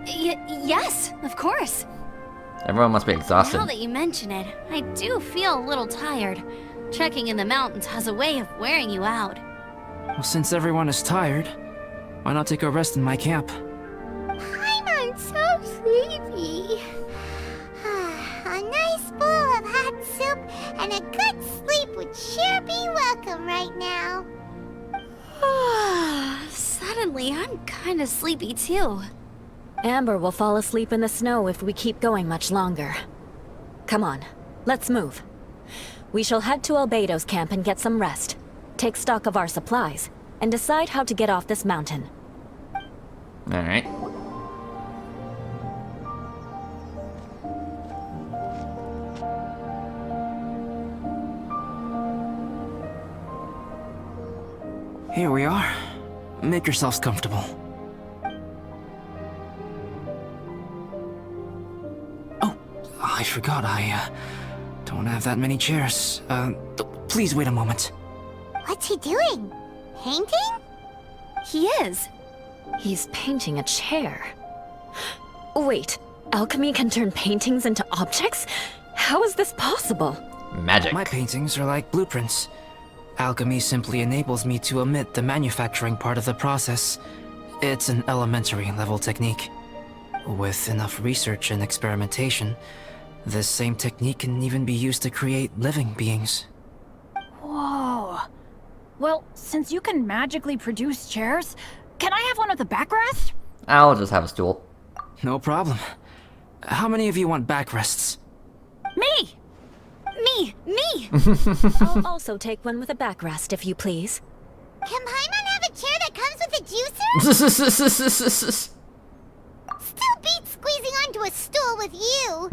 Yes, of course. Everyone must be exhausted. Now that you mention it, I do feel a little tired. Trekking in the mountains has a way of wearing you out. Well, since everyone is tired, why not take a rest in my camp? I'm so sleepy. A nice bowl of hot soup and a good sleep would sure be welcome right now. Suddenly, I'm kinda sleepy too. Amber will fall asleep in the snow if we keep going much longer. Come on, let's move. We shall head to Albedo's camp and get some rest, take stock of our supplies, and decide how to get off this mountain. Alright. Here we are. Make yourselves comfortable. Oh, I forgot I don't have that many chairs. Please wait a moment. What's he doing? Painting? He is. He's painting a chair. Wait, alchemy can turn paintings into objects? How is this possible? Magic. My paintings are like blueprints. Alchemy simply enables me to omit the manufacturing part of the process. It's an elementary level technique. With enough research and experimentation, this same technique can even be used to create living beings. Whoa. Well, since you can magically produce chairs, can I have one with a backrest? I'll just have a stool. No problem. How many of you want backrests? Me! Me! I'll also take one with a backrest, if you please. Can Paimon have a chair that comes with a juicer? Still beats squeezing onto a stool with you.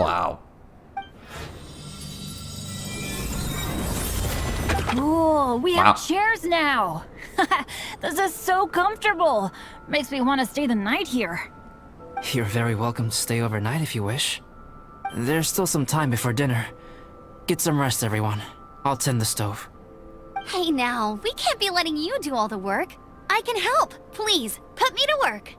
Wow. Cool, we Wow. have chairs now. This is so comfortable. Makes me want to stay the night here. You're very welcome to stay overnight if you wish. There's still some time before dinner. Get some rest, everyone. I'll tend the stove. Hey now, we can't be letting you do all the work. I can help. Please, put me to work.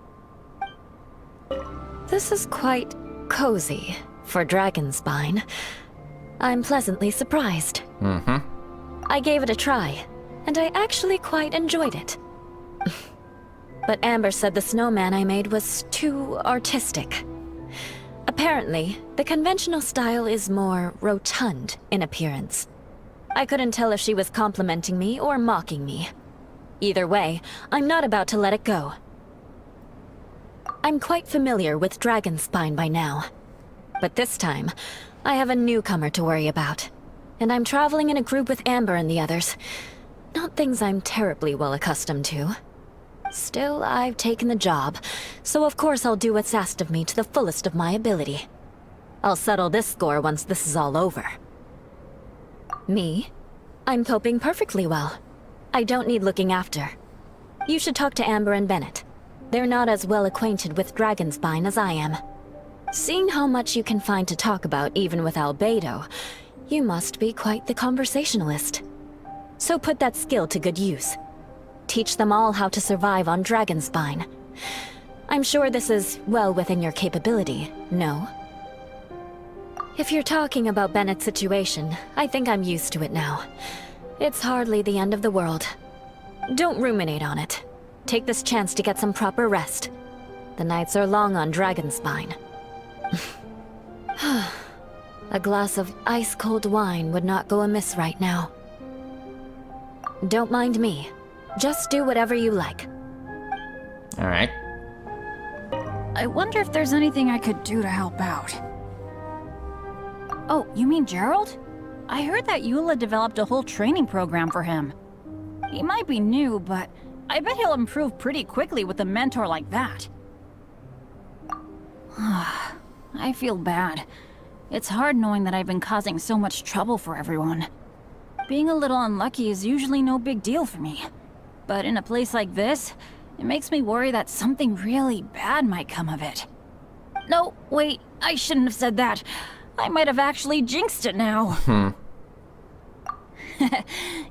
This is quite cozy for Dragonspine. I'm pleasantly surprised. I gave it a try, and I actually quite enjoyed it. But Amber said the snowman I made was too artistic. Apparently, the conventional style is more rotund in appearance. I couldn't tell if she was complimenting me or mocking me. Either way, I'm not about to let it go. I'm quite familiar with Dragonspine by now. But this time, I have a newcomer to worry about. And I'm traveling in a group with Amber and the others. Not things I'm terribly well accustomed to. Still, I've taken the job, so of course I'll do what's asked of me to the fullest of my ability. I'll settle this score once this is all over. Me? I'm coping perfectly well. I don't need looking after. You should talk to Amber and Bennett. They're not as well acquainted with Dragonspine as I am. Seeing how much you can find to talk about even with Albedo, you must be quite the conversationalist. So put that skill to good use. Teach them all how to survive on Dragonspine. I'm sure this is well within your capability, no? If you're talking about Bennett's situation, I think I'm used to it now. It's hardly the end of the world. Don't ruminate on it. Take this chance to get some proper rest. The nights are long on Dragonspine. A glass of ice-cold wine would not go amiss right now. Don't mind me. Just do whatever you like. Alright. I wonder if there's anything I could do to help out. Oh, you mean Gerald? I heard that Eula developed a whole training program for him. He might be new, but I bet he'll improve pretty quickly with a mentor like that. I feel bad. It's hard knowing that I've been causing so much trouble for everyone. Being a little unlucky is usually no big deal for me. But in a place like this, it makes me worry that something really bad might come of it. No, wait, I shouldn't have said that. I might have actually jinxed it now.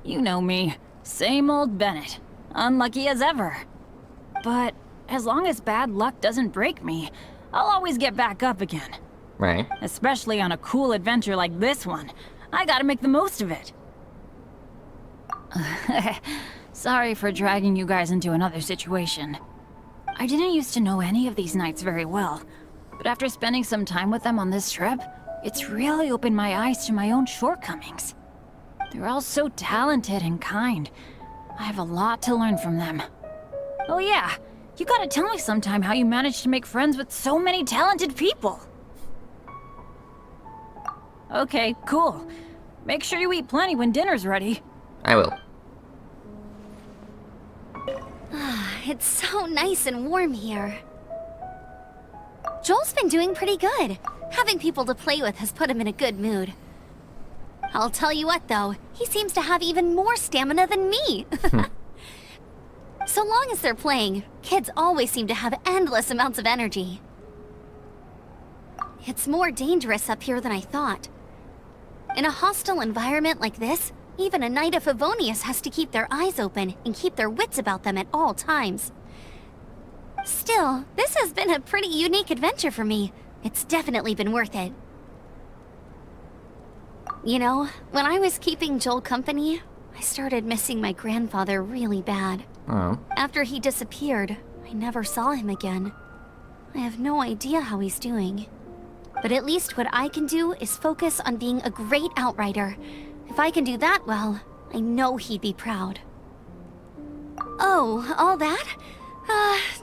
You know me. Same old Bennett. Unlucky as ever. But as long as bad luck doesn't break me, I'll always get back up again. Right. Especially on a cool adventure like this one. I gotta make the most of it. Sorry for dragging you guys into another situation. I didn't used to know any of these knights very well, but after spending some time with them on this trip, it's really opened my eyes to my own shortcomings. They're all so talented and kind. I have a lot to learn from them. Oh yeah, you gotta tell me sometime how you managed to make friends with so many talented people. Okay, cool. Make sure you eat plenty when dinner's ready. I will. It's so nice and warm here. Joel's been doing pretty good. Having people to play with has put him in a good mood. I'll tell you what, though, he seems to have even more stamina than me. So long as they're playing, kids always seem to have endless amounts of energy. It's more dangerous up here than I thought. In a hostile environment like this, even a Knight of Favonius has to keep their eyes open and keep their wits about them at all times. Still, this has been a pretty unique adventure for me. It's definitely been worth it. You know, when I was keeping Joel company, I started missing my grandfather really bad. Oh. After he disappeared, I never saw him again. I have no idea how he's doing. But at least what I can do is focus on being a great outrider. If I can do that well, I know he'd be proud. Oh, all that?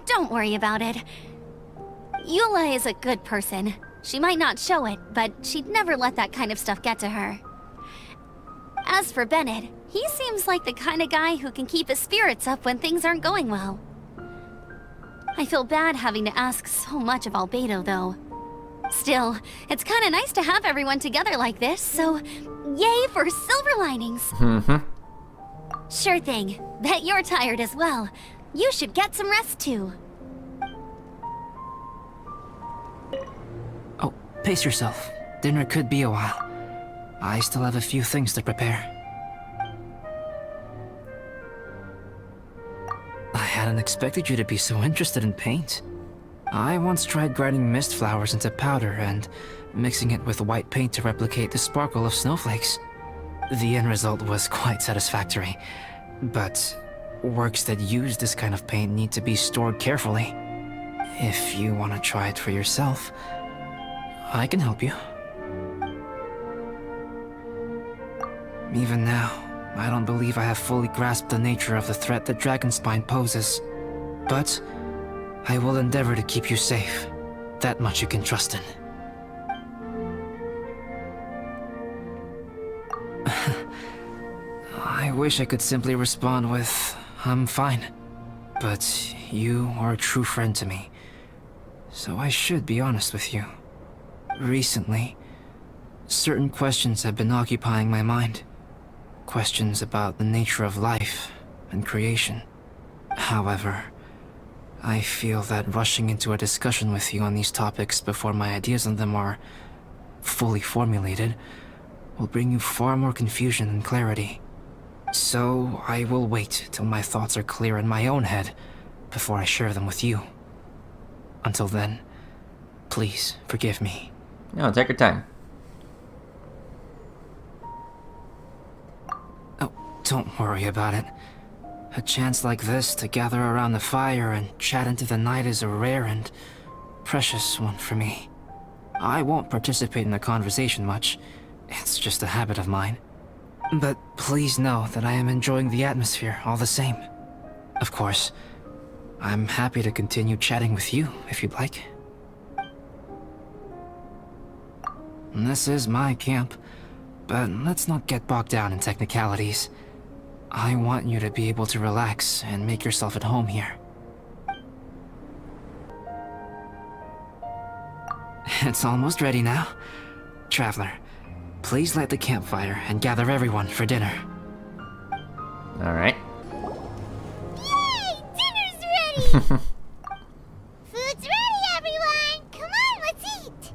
Don't worry about it. Eula is a good person. She might not show it, but she'd never let that kind of stuff get to her. As for Bennett, he seems like the kind of guy who can keep his spirits up when things aren't going well. I feel bad having to ask so much of Albedo, though. Still, it's kind of nice to have everyone together like this, so yay for silver linings. Sure thing. Bet you're tired as well. You should get some rest too. Oh, pace yourself. Dinner could be a while. I still have a few things to prepare. I hadn't expected you to be so interested in paint. I once tried grinding mist flowers into powder and mixing it with white paint to replicate the sparkle of snowflakes. The end result was quite satisfactory, but works that use this kind of paint need to be stored carefully. If you want to try it for yourself, I can help you. Even now, I don't believe I have fully grasped the nature of the threat that Dragonspine poses, but I will endeavor to keep you safe. That much you can trust in. I wish I could simply respond with, I'm fine. But you are a true friend to me, so I should be honest with you. Recently, certain questions have been occupying my mind. Questions about the nature of life and creation. However, I feel that rushing into a discussion with you on these topics before my ideas on them are fully formulated will bring you far more confusion than clarity. So I will wait till my thoughts are clear in my own head before I share them with you. Until then, please forgive me. No, take your time. Oh, don't worry about it. A chance like this to gather around the fire and chat into the night is a rare and precious one for me. I won't participate in the conversation much. It's just a habit of mine. But please know that I am enjoying the atmosphere all the same. Of course, I'm happy to continue chatting with you if you'd like. This is my camp, but let's not get bogged down in technicalities. I want you to be able to relax and make yourself at home here. It's almost ready now. Traveler, please light the campfire and gather everyone for dinner. Alright. Yay! Dinner's ready! Food's ready, everyone! Come on, let's eat!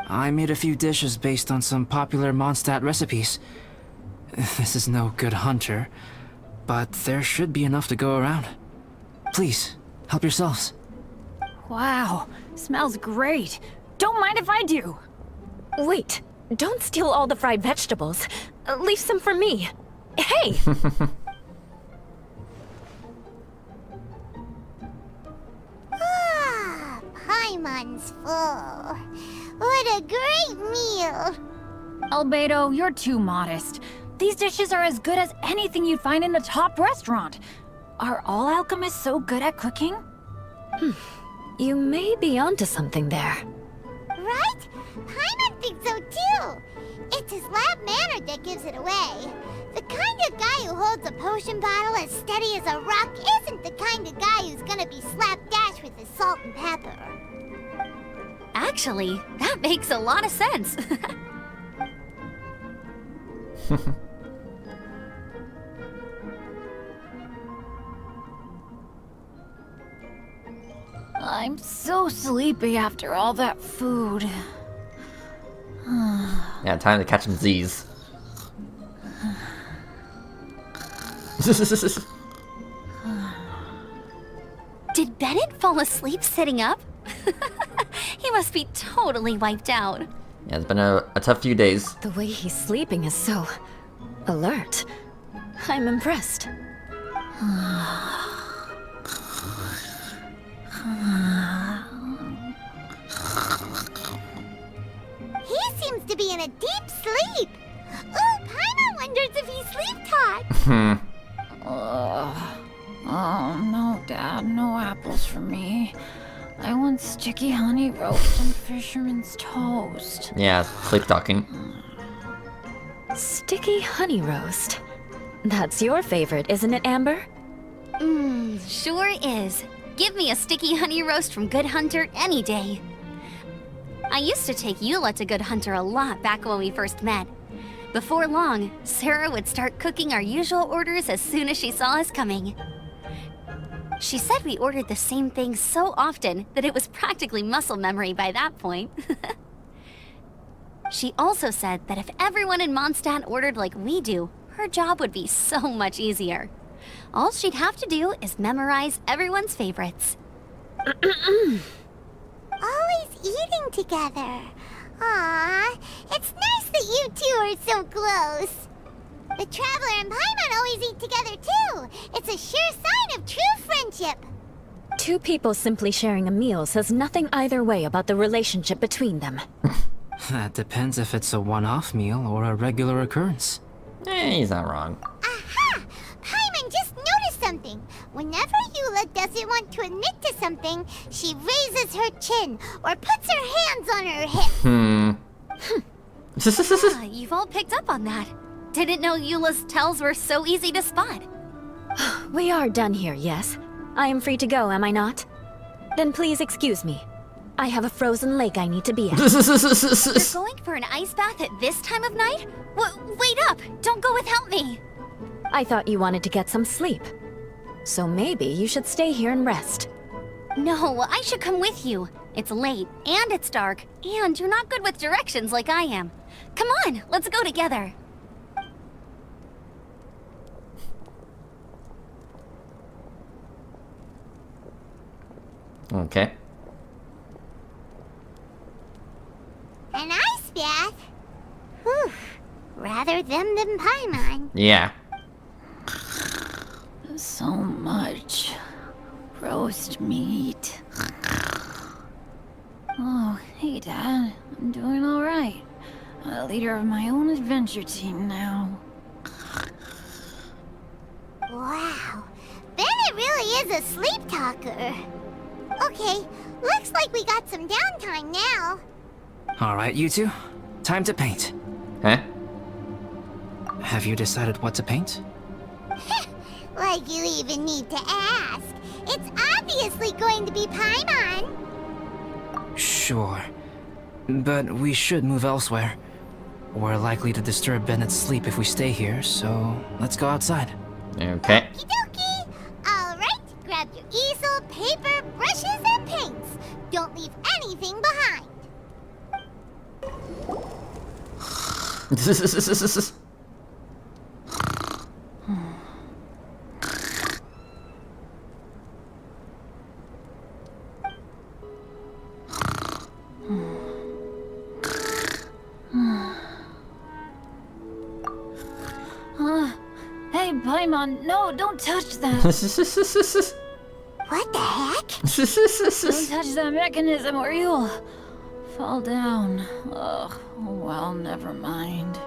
I made a few dishes based on some popular Mondstadt recipes. This is no good hunter, but there should be enough to go around. Please, help yourselves. Wow, smells great. Don't mind if I do. Wait, don't steal all the fried vegetables. Leave some for me. Hey! Ah, Paimon's full. What a great meal! Albedo, you're too modest. These dishes are as good as anything you'd find in a top restaurant. Are all alchemists so good at cooking? You may be onto something there. Right? Paimon thinks so too! It's his lab manner that gives it away. The kind of guy who holds a potion bottle as steady as a rock isn't the kind of guy who's gonna be slapdash with his salt and pepper. Actually, that makes a lot of sense. I'm so sleepy after all that food. Yeah, time to catch some Z's. Did Bennett fall asleep sitting up? He must be totally wiped out. Yeah, it's been a tough few days. The way he's sleeping is so alert. I'm impressed. He seems to be in a deep sleep. Ooh, Paimon wonders if he's sleep-taught. Oh, no, Dad, no apples for me. I want sticky honey roast and fisherman's toast. Yeah, sleep talking. Sticky honey roast. That's your favorite, isn't it, Amber? Sure is. Give me a sticky honey roast from Good Hunter any day. I used to take Eula to Good Hunter a lot back when we first met. Before long, Sarah would start cooking our usual orders as soon as she saw us coming. She said we ordered the same thing so often that it was practically muscle memory by that point. She also said that if everyone in Mondstadt ordered like we do, her job would be so much easier. All she'd have to do is memorize everyone's favorites. Always eating together. Aww, it's nice that you two are so close. The Traveler and Paimon always eat together too. It's a sure sign of true friendship. Two people simply sharing a meal says nothing either way about the relationship between them. That depends if it's a one-off meal or a regular occurrence. He's not wrong. Aha! Paimon just noticed something. Whenever Eula doesn't want to admit to something, she raises her chin or puts her hands on her hip. You've all picked up on that. Didn't know Eula's tells were so easy to spot. We are done here, yes? I am free to go, am I not? Then please excuse me. I have a frozen lake I need to be at. You're going for an ice bath at this time of night? Wait up! Don't go without me! I thought you wanted to get some sleep. So maybe you should stay here and rest. No, I should come with you. It's late, and it's dark, and you're not good with directions like I am. Come on, let's go together. Okay. An ice bath? Whew. Rather them than Paimon. Yeah. So much roast meat. Oh, hey, Dad. I'm doing all right. A leader of my own adventure team now. Wow. Bennett really is a sleep talker. Okay, looks like we got some downtime now. Alright, you two. Time to paint. Huh? Have you decided what to paint? Like you even need to ask. It's obviously going to be Paimon. Sure. But we should move elsewhere. We're likely to disturb Bennett's sleep if we stay here, so let's go outside. Okay. Okie dokie. Alright, grab your easel, paper, brushes, and paints. Don't leave anything behind. Hey, Paimon, no, don't touch that. What the heck? Don't touch that mechanism or you'll fall down. Ugh, well, never mind.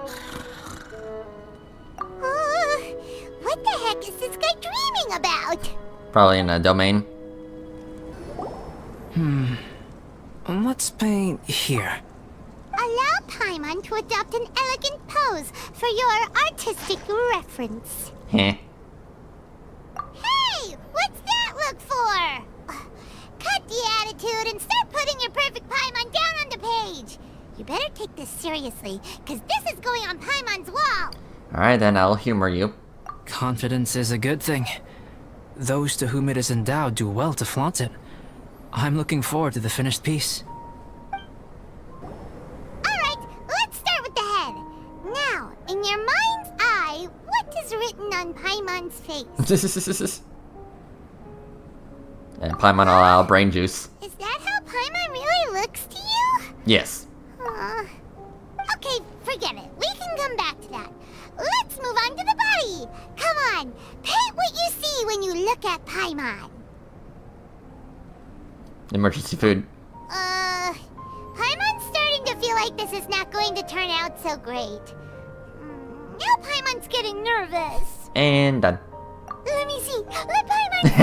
What the heck is this guy dreaming about? Probably in a domain. Let's paint here. Allow Paimon to adopt an elegant pose for your artistic reference. Heh. Hey, what's that look for? Cut the attitude and start putting your perfect Paimon down on the page. You better take this seriously, because this is going on Paimon's wall. Alright, then I'll humor you. Confidence is a good thing. Those to whom it is endowed do well to flaunt it. I'm looking forward to the finished piece. Alright, let's start with the head. Now, in your mind's eye, what is written on Paimon's face? And Paimon will allow brain juice. Is that how Paimon really looks to you? Yes. Okay, forget it. We can come back to that. Let's move on to the body. Come on, paint what you see when you look at Paimon. Emergency food. Paimon's starting to feel like this is not going to turn out so great. Now Paimon's getting nervous. And done. Let me see. Let Paimon...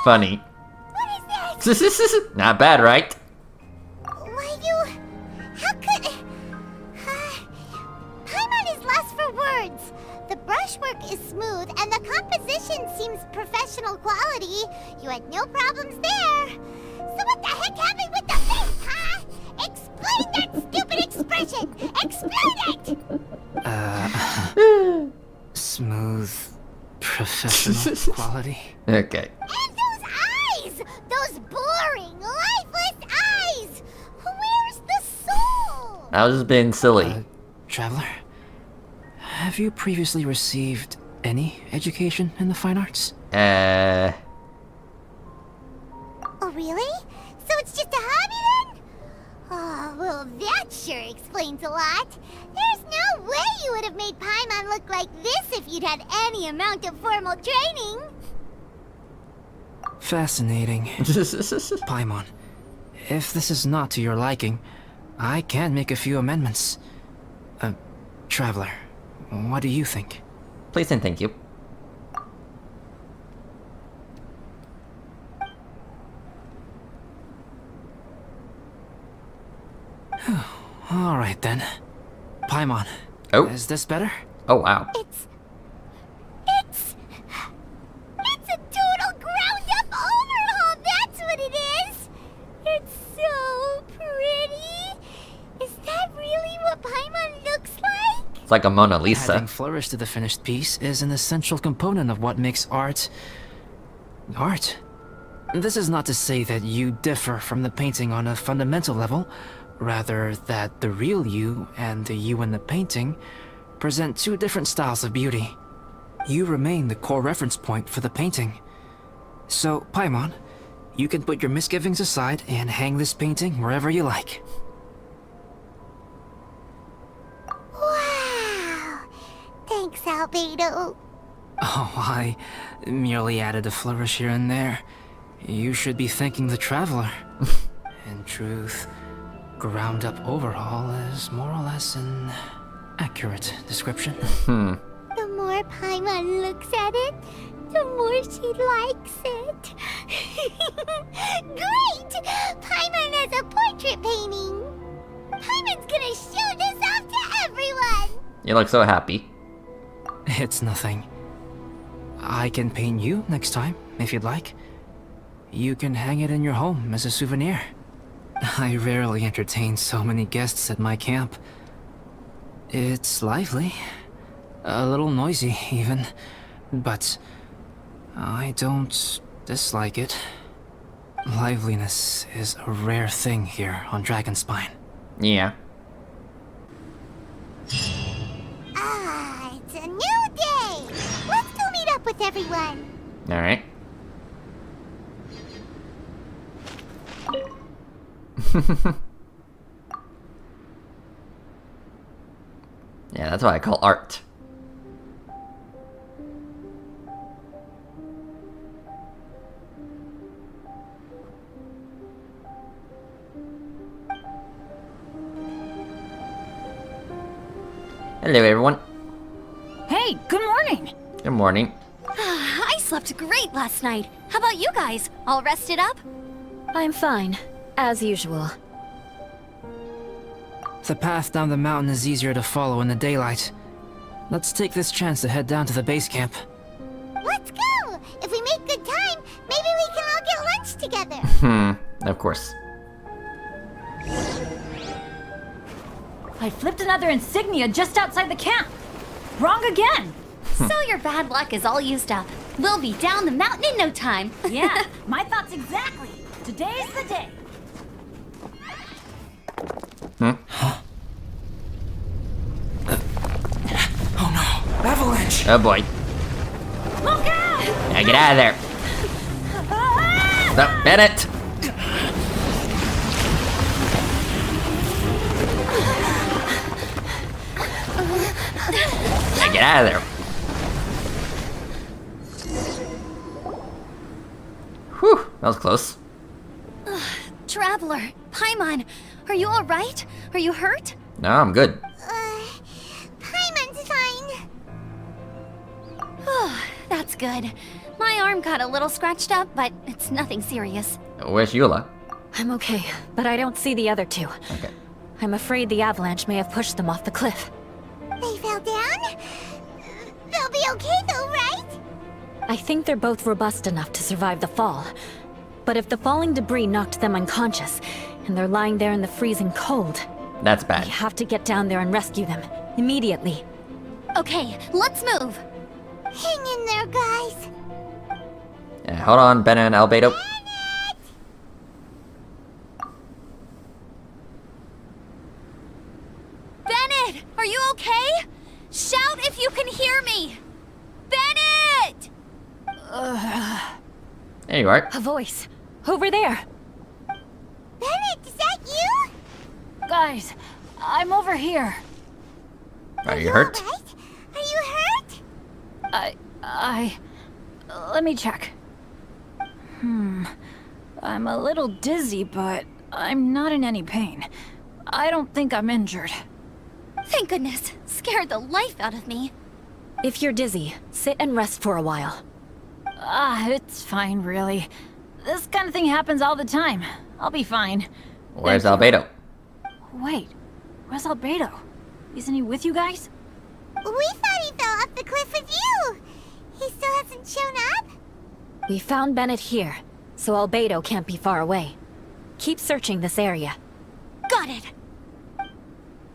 Funny. What is that? Not bad, right? Why you... How could... Paimon is lost for words. The brushwork is smooth and the composition seems professional quality. You had no problems there. So what the heck happened with the face, huh? Explain that stupid expression! Explain it! Smooth, professional quality. Okay. And those eyes! Those boring, lifeless eyes! Where's the soul? I was just being silly. Traveler, have you previously received any education in the fine arts? Oh, really? So it's just a hobby then? Oh, well, that sure explains a lot. There's no way you would have made Paimon look like this if you'd had any amount of formal training. Fascinating. Paimon, if this is not to your liking, I can make a few amendments. Traveler, what do you think? Please and thank you. Alright then. Paimon, Oh. is this better? Oh, wow. It's a total ground-up overhaul, that's what it is! It's so pretty! Is that really what Paimon looks like? It's like a Mona Lisa. Adding flourish to the finished piece is an essential component of what makes art... art. This is not to say that you differ from the painting on a fundamental level, rather that the real you and the you in the painting present two different styles of beauty. You remain the core reference point for the painting. So, Paimon, you can put your misgivings aside and hang this painting wherever you like. Wow! Thanks, Albedo. Oh, I merely added a flourish here and there. You should be thanking the Traveler. In truth, ground-up overhaul is more or less an accurate description. The more Paimon looks at it, the more she likes it. Great! Paimon has a portrait painting. Paimon's gonna show this off to everyone. You look so happy. It's nothing. I can paint you next time, if you'd like. You can hang it in your home as a souvenir. I rarely entertain so many guests at my camp. It's lively. A little noisy, even. But I don't dislike it. Liveliness is a rare thing here on Dragonspine. Yeah. Ah, it's a new day! Let's go meet up with everyone! Alright. Yeah, that's what I call art. Hello, everyone. Hey, good morning! Good morning. I slept great last night. How about you guys? All rested up? I'm fine, as usual. The path down the mountain is easier to follow in the daylight. Let's take this chance to head down to the base camp. Let's go! If we make good time, maybe we can all get lunch together! Of course. I flipped another insignia just outside the camp. Wrong again. So your bad luck is all used up. We'll be down the mountain in no time. Yeah, my thoughts exactly. Today's the day. Oh no! Avalanche! Oh boy. Look out! Now get out of there. Stop, Bennett! Now get out of there. Whew, that was close. Traveler, Paimon, are you all right? Are you hurt? No, I'm good. Paimon's fine. That's good. My arm got a little scratched up, but it's nothing serious. Where's Eula? I'm okay, but I don't see the other two. Okay. I'm afraid the avalanche may have pushed them off the cliff. They fell down? They'll be okay though, right? I think they're both robust enough to survive the fall. But if the falling debris knocked them unconscious, and they're lying there in the freezing cold, That's we bad. have to get down there and rescue them, immediately. Okay, let's move. Hang in there, guys. Yeah, hold on, Bennett and Albedo. Bennett, are you okay? Shout if you can hear me. Bennett! There you are. A voice. Over there. Bennett, is that you? Guys, I'm over here. Are you hurt? Alright? Are you hurt? Let me check. I'm a little dizzy, but I'm not in any pain. I don't think I'm injured. Thank goodness. Scared the life out of me. If you're dizzy, sit and rest for a while. It's fine, really. This kind of thing happens all the time. I'll be fine. Where's Thank you. Albedo? Wait, where's Albedo? Isn't he with you guys? We thought he fell off the cliff with you. He still hasn't shown up? We found Bennett here, so Albedo can't be far away. Keep searching this area. Got it.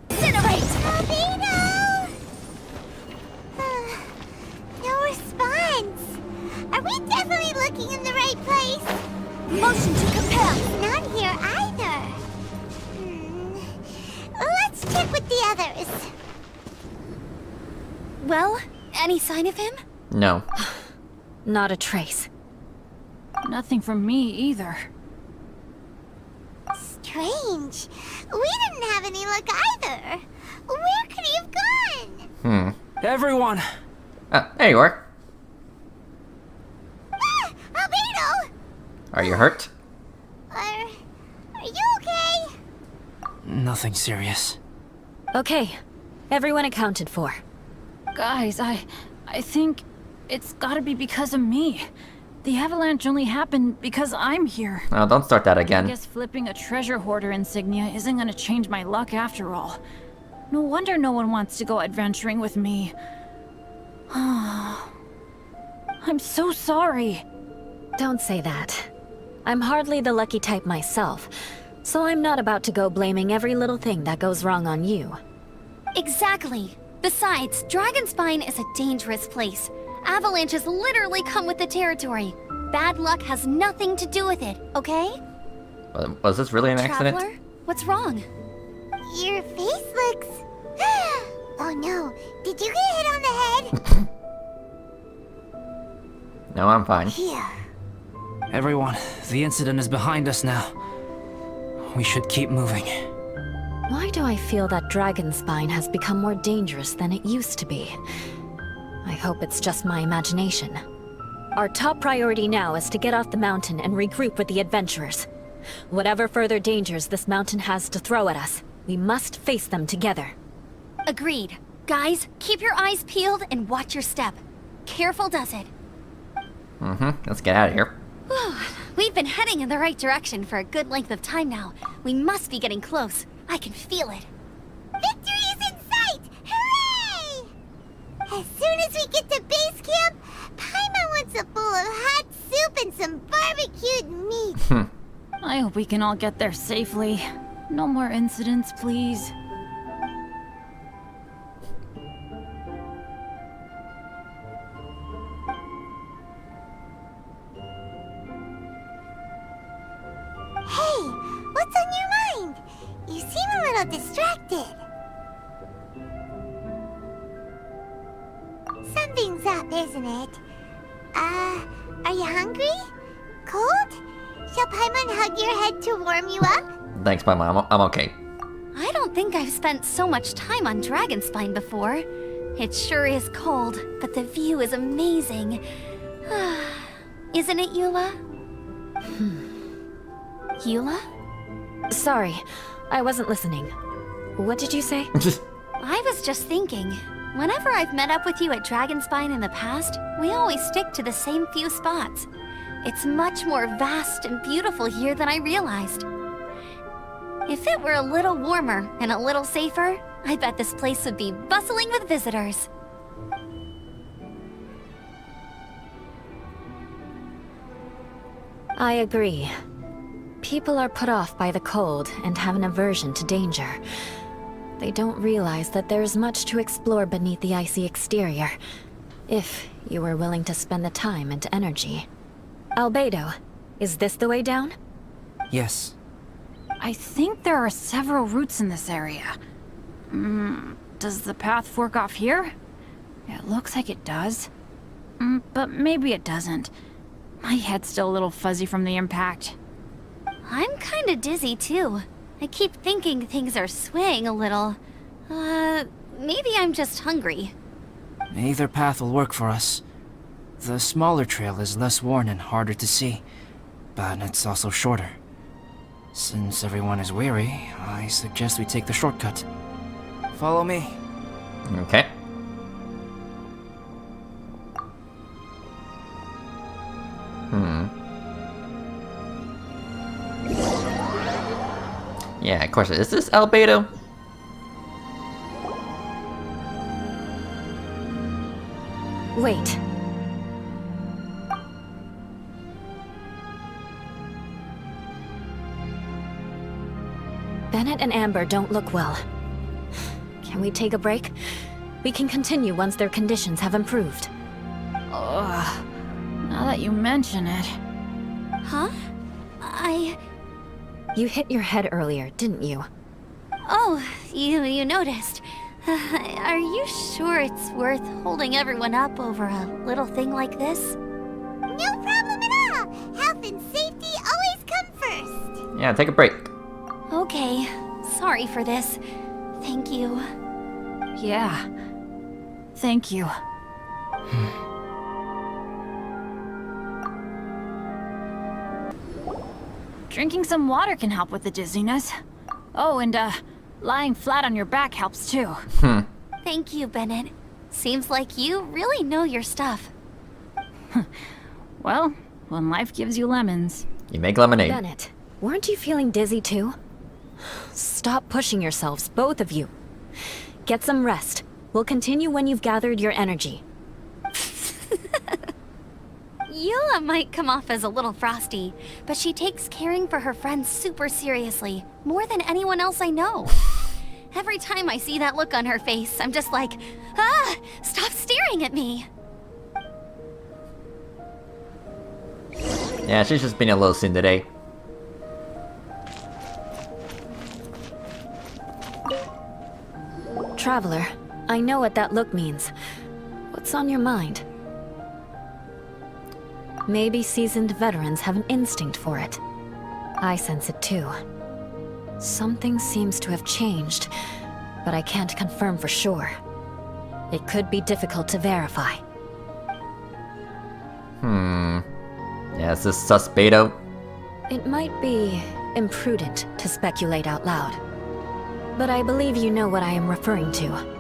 Incinerate! Albedo! No response. Are we definitely looking in the right place? Motion to compel. Not here either. Let's check with the others. Well, any sign of him? No. Not a trace. Nothing from me either. Strange. We didn't have any luck either. Where could he have gone? Everyone! Oh, there you are. Ah, Albedo! Are you hurt? Are you okay? Nothing serious. Okay, everyone accounted for. Guys, I think it's gotta be because of me. The avalanche only happened because I'm here. Oh, don't start that I again. guess flipping a treasure hoarder insignia isn't gonna change my luck after all. No wonder no one wants to go adventuring with me. I'm so sorry. Don't say that. I'm hardly the lucky type myself, so I'm not about to go blaming every little thing that goes wrong on you. Exactly. Besides, Dragonspine is a dangerous place. Avalanches literally come with the territory. Bad luck has nothing to do with it, okay? Was this really an accident? Traveler, what's wrong? Your face looks... Oh no, did you get hit on the head? No, I'm fine. Here. Everyone, the incident is behind us now. We should keep moving. Why do I feel that Dragonspine has become more dangerous than it used to be? I hope it's just my imagination. Our top priority now is to get off the mountain and regroup with the adventurers. Whatever further dangers this mountain has to throw at us, we must face them together. Agreed. Guys, keep your eyes peeled and watch your step. Careful does it. Let's get out of here. We've been heading in the right direction for a good length of time now. We must be getting close. I can feel it. Victory is in sight! Hooray! As soon as we get to base camp, Paimon wants a bowl of hot soup and some barbecued meat. I hope we can all get there safely. No more incidents, please. Hey, what's on your mind? You seem a little distracted. Something's up, isn't it? Are you hungry? Cold? Shall Paimon hug your head to warm you up? Thanks, my mom. I'm okay. I don't think I've spent so much time on Dragonspine before. It sure is cold, but the view is amazing. Isn't it, Eula? Eula? Sorry, I wasn't listening. What did you say? I was just thinking, whenever I've met up with you at Dragonspine in the past, we always stick to the same few spots. It's much more vast and beautiful here than I realized. If it were a little warmer and a little safer, I bet this place would be bustling with visitors. I agree. People are put off by the cold and have an aversion to danger. They don't realize that there is much to explore beneath the icy exterior, if you were willing to spend the time and energy. Albedo, is this the way down? Yes. I think there are several routes in this area. Does the path fork off here? It looks like it does. But maybe it doesn't. My head's still a little fuzzy from the impact. I'm kinda dizzy too. I keep thinking things are swaying a little. Maybe I'm just hungry. Either path will work for us. The smaller trail is less worn and harder to see, but it's also shorter. Since everyone is weary, I suggest we take the shortcut. Follow me. Okay. Yeah, of course. Is this Albedo? Wait. Bennett and Amber don't look well. Can we take a break? We can continue once their conditions have improved. Ugh. Now that you mention it. Huh? You hit your head earlier, didn't you? Oh, you noticed. Are you sure it's worth holding everyone up over a little thing like this? No problem at all. Health and safety always come first. Yeah, take a break. Okay, sorry for this. Thank you. Yeah. Thank you. Drinking some water can help with the dizziness. Oh, and lying flat on your back helps too. Thank you, Bennett. Seems like you really know your stuff. Well, when life gives you lemons. You make lemonade. Bennett, weren't you feeling dizzy too? Stop pushing yourselves, both of you. Get some rest. We'll continue when you've gathered your energy. Eula might come off as a little frosty, but she takes caring for her friends super seriously, more than anyone else I know. Every time I see that look on her face, I'm just like, ah, stop staring at me. Yeah, she's just been a little soon today. Traveler, I know what that look means. What's on your mind? Maybe seasoned veterans have an instinct for it. I sense it too. Something seems to have changed, but I can't confirm for sure. It could be difficult to verify. Yeah, is this sus Beto? It might be imprudent to speculate out loud, but I believe you know what I am referring to.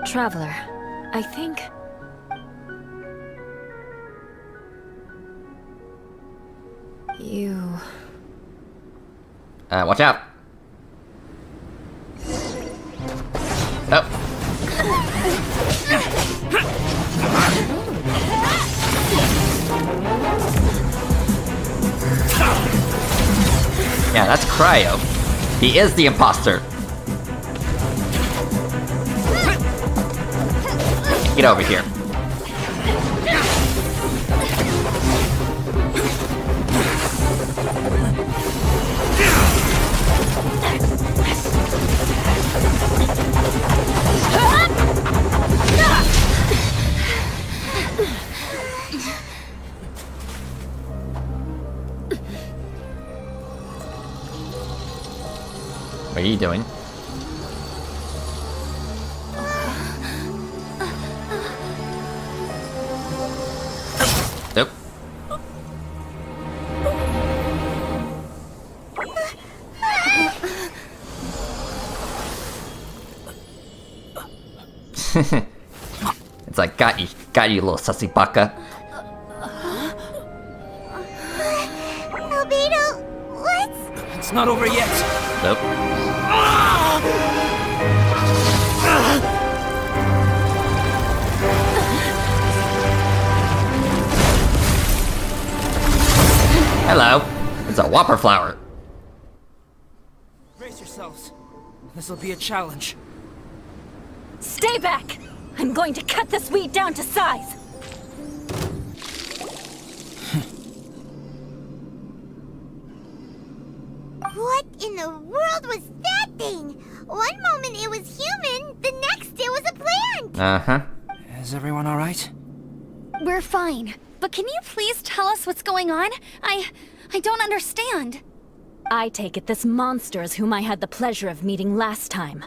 Traveler, I think... you... Watch out! Oh! Yeah, that's Cryo. He is the imposter! Get over here. What are you doing? Nope. It's like, got you, little sussy baka. Albedo, what's... It's not over yet. Nope. Hello. It's a whopper flower. Brace yourselves. This'll be a challenge. Stay back! I'm going to cut this weed down to size! What in the world was that thing? One moment it was human, the next it was a plant! Uh-huh. Is everyone alright? We're fine, but can you please tell us what's going on? I don't understand. I take it this monster is whom I had the pleasure of meeting last time.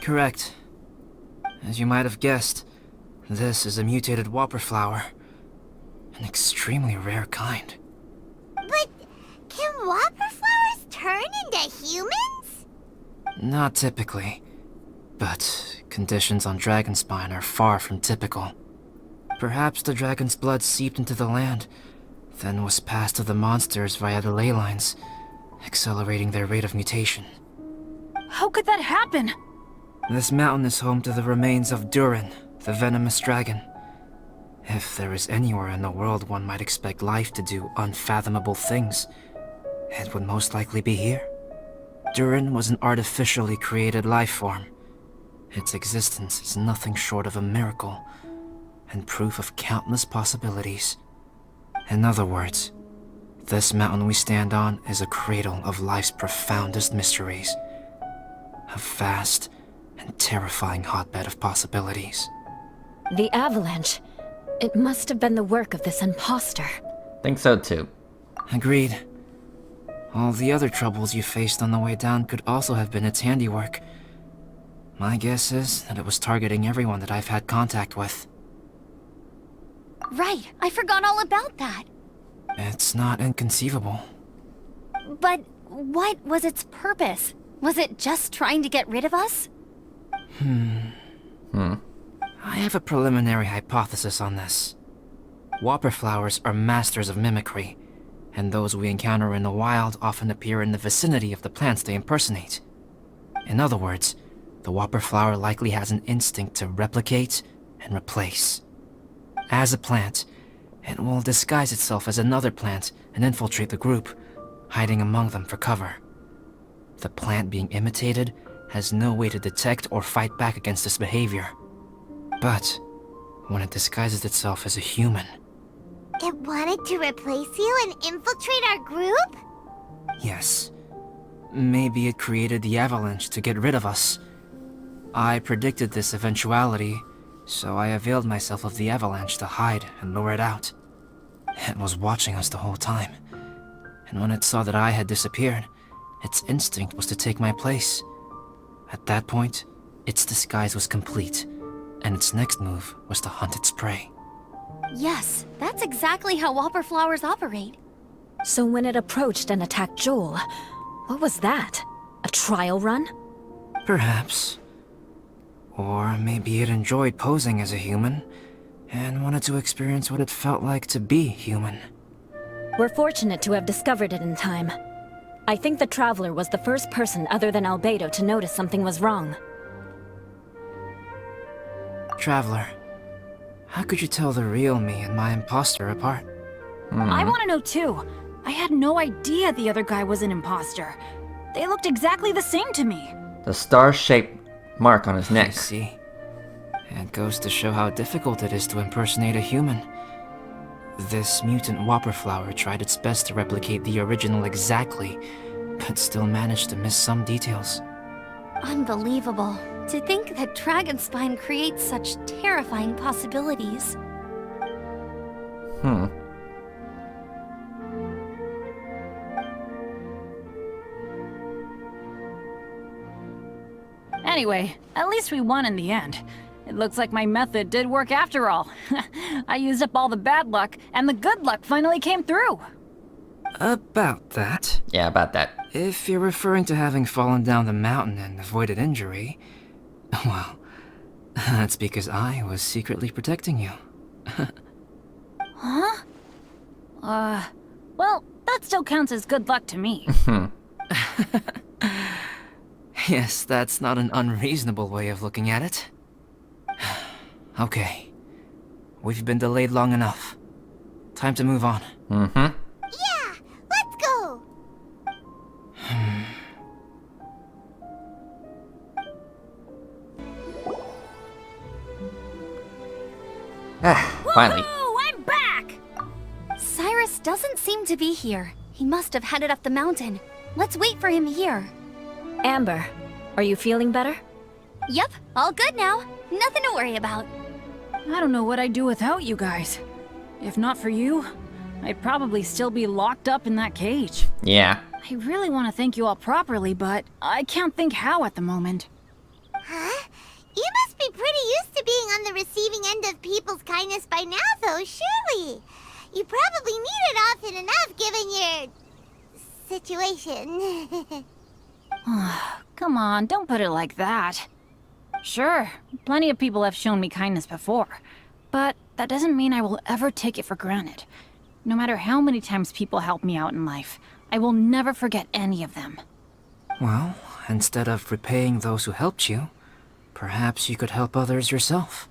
Correct. As you might have guessed, this is a mutated whopper flower. An extremely rare kind. But can whopper flowers turn into humans? Not typically, but conditions on Dragonspine are far from typical. Perhaps the dragon's blood seeped into the land, then was passed to the monsters via the ley lines, accelerating their rate of mutation. How could that happen? This mountain is home to the remains of Durin, the venomous dragon. If there is anywhere in the world one might expect life to do unfathomable things, it would most likely be here. Durin was an artificially created life form. Its existence is nothing short of a miracle, and proof of countless possibilities. In other words, this mountain we stand on is a cradle of life's profoundest mysteries. A vast and terrifying hotbed of possibilities. The avalanche. It must have been the work of this imposter. Think so too. Agreed. All the other troubles you faced on the way down could also have been its handiwork. My guess is that it was targeting everyone that I've had contact with. Right, I forgot all about that. It's not inconceivable. But what was its purpose? Was it just trying to get rid of us? I have a preliminary hypothesis on this. Whopper flowers are masters of mimicry, and those we encounter in the wild often appear in the vicinity of the plants they impersonate. In other words, the Whopper flower likely has an instinct to replicate and replace. As a plant, it will disguise itself as another plant and infiltrate the group, hiding among them for cover. The plant being imitated has no way to detect or fight back against this behavior. But when it disguises itself as a human... It wanted to replace you and infiltrate our group? Yes. Maybe it created the avalanche to get rid of us. I predicted this eventuality, so I availed myself of the avalanche to hide and lure it out. It was watching us the whole time, and when it saw that I had disappeared, its instinct was to take my place. At that point, its disguise was complete, and its next move was to hunt its prey. Yes, that's exactly how Whopper flowers operate. So when it approached and attacked Joel, what was that? A trial run? Perhaps. Or maybe it enjoyed posing as a human, and wanted to experience what it felt like to be human. We're fortunate to have discovered it in time. I think the Traveler was the first person other than Albedo to notice something was wrong. Traveler, how could you tell the real me and my imposter apart? I want to know too. I had no idea the other guy was an imposter. They looked exactly the same to me. The star-shaped mark on his I neck. see. It goes to show how difficult it is to impersonate a human. This mutant Whopper flower tried its best to replicate the original exactly, but still managed to miss some details. Unbelievable. To think that Dragonspine creates such terrifying possibilities. Anyway, at least we won in the end. It looks like my method did work after all. I used up all the bad luck, and the good luck finally came through. About that. Yeah, about that. If you're referring to having fallen down the mountain and avoided injury, well, that's because I was secretly protecting you. Huh? Well, that still counts as good luck to me. Yes, that's not an unreasonable way of looking at it. Okay. We've been delayed long enough. Time to move on. Yeah, let's go! Finally. Oh, I'm back! Cyrus doesn't seem to be here. He must have headed up the mountain. Let's wait for him here. Amber, are you feeling better? Yep, all good now. Nothing to worry about. I don't know what I'd do without you guys. If not for you, I'd probably still be locked up in that cage. Yeah. I really want to thank you all properly, but I can't think how at the moment. Huh? You must be pretty used to being on the receiving end of people's kindness by now, though, surely. You probably need it often enough, given your... situation. Come on, don't put it like that. Sure, plenty of people have shown me kindness before, but that doesn't mean I will ever take it for granted. No matter how many times people help me out in life, I will never forget any of them. Well, instead of repaying those who helped you, perhaps you could help others yourself.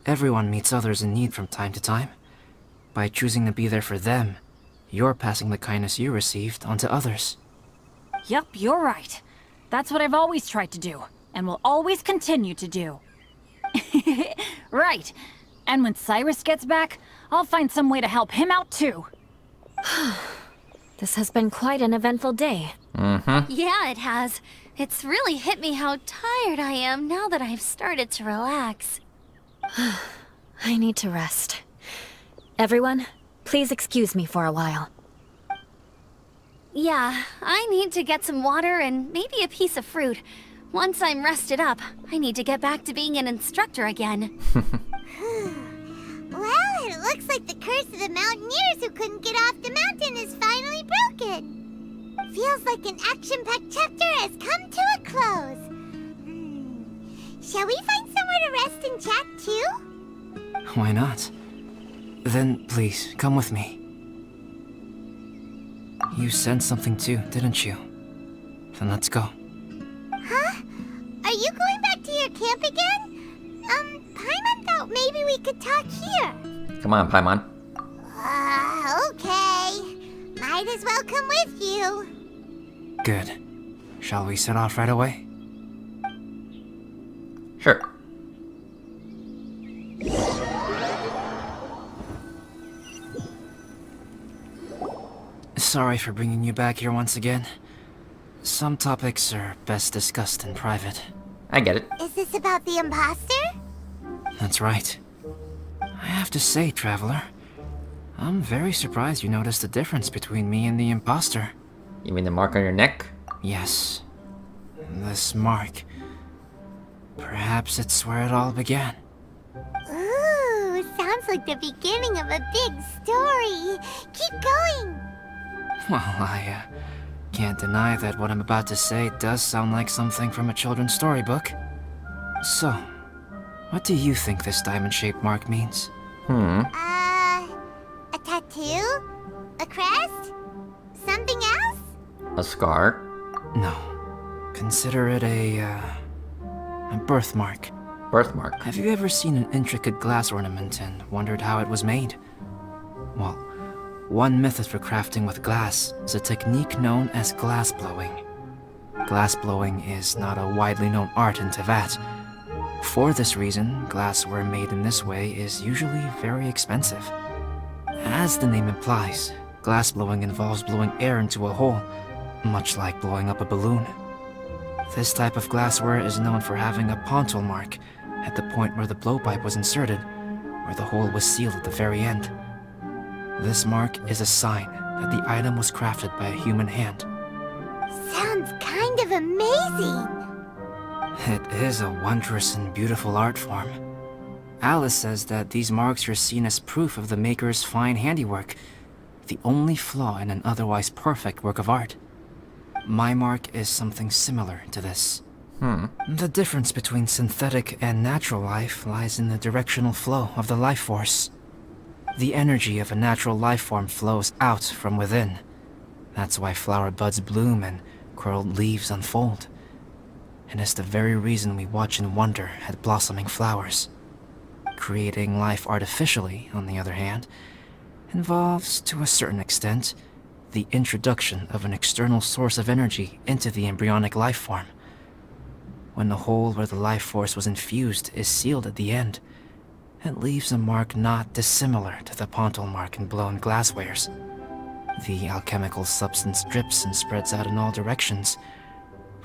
Everyone meets others in need from time to time. By choosing to be there for them, you're passing the kindness you received onto others. Yep, you're right. That's what I've always tried to do, and will always continue to do. Right. And when Cyrus gets back, I'll find some way to help him out too. This has been quite an eventful day. Yeah, it has. It's really hit me how tired I am now that I've started to relax. I need to rest. Everyone, please excuse me for a while. Yeah, I need to get some water and maybe a piece of fruit. Once I'm rested up, I need to get back to being an instructor again. Well, it looks like the curse of the mountaineers who couldn't get off the mountain is finally broken. Feels like an action-packed chapter has come to a close. Shall we find somewhere to rest and chat too? Why not? Then please, come with me. You sensed something too, didn't you? Then let's go. Huh? Are you going back to your camp again? Paimon thought maybe we could talk here. Come on, Paimon. Okay. Might as well come with you. Good. Shall we set off right away? Sure. Sorry for bringing you back here once again. Some topics are best discussed in private. I get it. Is this about the imposter? That's right. I have to say, Traveler, I'm very surprised you noticed the difference between me and the imposter. You mean the mark on your neck? Yes. This mark. Perhaps it's where it all began. Ooh, sounds like the beginning of a big story. Keep going. Well, I can't deny that what I'm about to say does sound like something from a children's storybook. So, what do you think this diamond-shaped mark means? A tattoo? A crest? Something else? A scar? No. Consider it a birthmark. Birthmark. Have you ever seen an intricate glass ornament and wondered how it was made? Well, one method for crafting with glass is a technique known as glass blowing. Glass blowing is not a widely known art in Teyvat. For this reason, glassware made in this way is usually very expensive. As the name implies, glass blowing involves blowing air into a hole, much like blowing up a balloon. This type of glassware is known for having a pontal mark at the point where the blowpipe was inserted, where the hole was sealed at the very end. This mark is a sign that the item was crafted by a human hand. Sounds kind of amazing. It is a wondrous and beautiful art form. Alice says that these marks are seen as proof of the maker's fine handiwork, the only flaw in an otherwise perfect work of art. My mark is something similar to this. The difference between synthetic and natural life lies in the directional flow of the life force. The energy of a natural life form flows out from within. That's why flower buds bloom and curled leaves unfold. And it's the very reason we watch and wonder at blossoming flowers. Creating life artificially, on the other hand, involves, to a certain extent, the introduction of an external source of energy into the embryonic life form. When the hole where the life force was infused is sealed at the end, it leaves a mark not dissimilar to the pontal mark in blown glasswares. The alchemical substance drips and spreads out in all directions,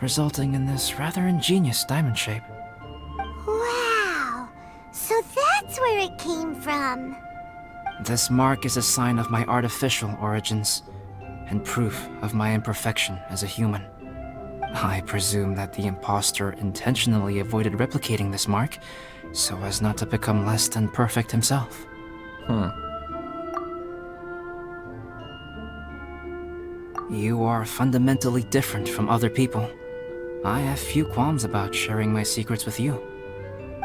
resulting in this rather ingenious diamond shape. Wow, so that's where it came from. This mark is a sign of my artificial origins, and proof of my imperfection as a human. I presume that the imposter intentionally avoided replicating this mark, so as not to become less than perfect himself. You are fundamentally different from other people. I have few qualms about sharing my secrets with you.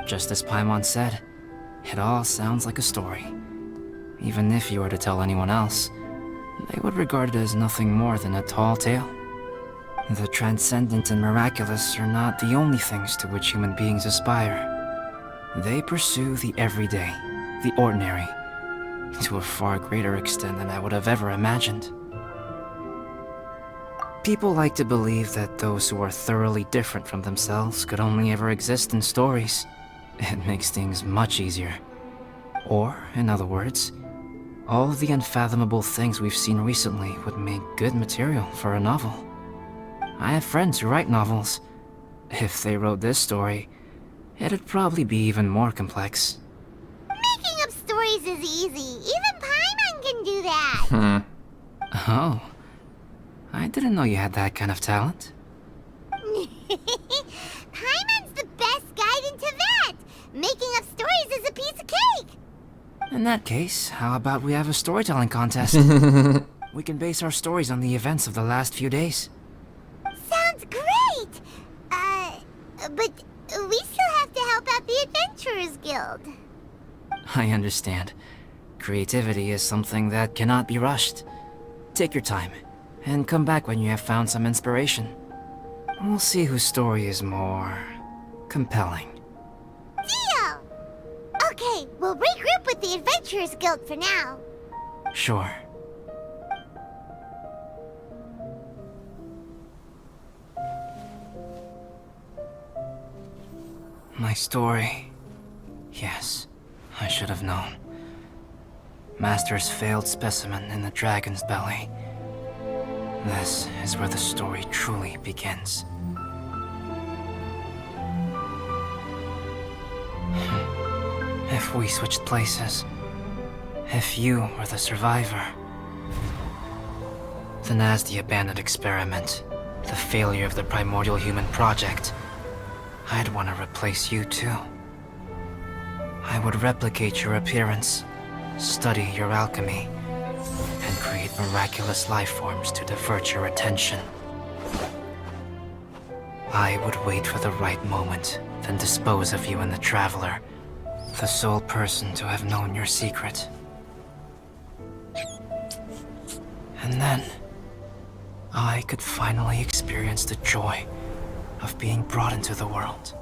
Just as Paimon said, it all sounds like a story. Even if you were to tell anyone else, they would regard it as nothing more than a tall tale. The transcendent and miraculous are not the only things to which human beings aspire. They pursue the everyday, the ordinary, to a far greater extent than I would have ever imagined. People like to believe that those who are thoroughly different from themselves could only ever exist in stories. It makes things much easier. Or, in other words, all the unfathomable things we've seen recently would make good material for a novel. I have friends who write novels. If they wrote this story, it'd probably be even more complex. Making up stories is easy. Even Paimon can do that. Oh. I didn't know you had that kind of talent. Paimon's the best guide in Teyvat. Making up stories is a piece of cake. In that case, how about we have a storytelling contest? We can base our stories on the events of the last few days. Sounds great! But we still have to help out the Adventurers Guild. I understand. Creativity is something that cannot be rushed. Take your time, and come back when you have found some inspiration. We'll see whose story is more compelling. Deal! Okay, we'll regroup with the Adventurers Guild for now. Sure. My story. Yes, I should have known. Master's failed specimen in the dragon's belly. This is where the story truly begins. If we switched places, if you were the survivor, then as the abandoned experiment, the failure of the primordial human project, I'd want to replace you too. I would replicate your appearance, study your alchemy, and create miraculous life forms to divert your attention. I would wait for the right moment, then dispose of you in the Traveler, the sole person to have known your secret. And then, I could finally experience the joy of being brought into the world.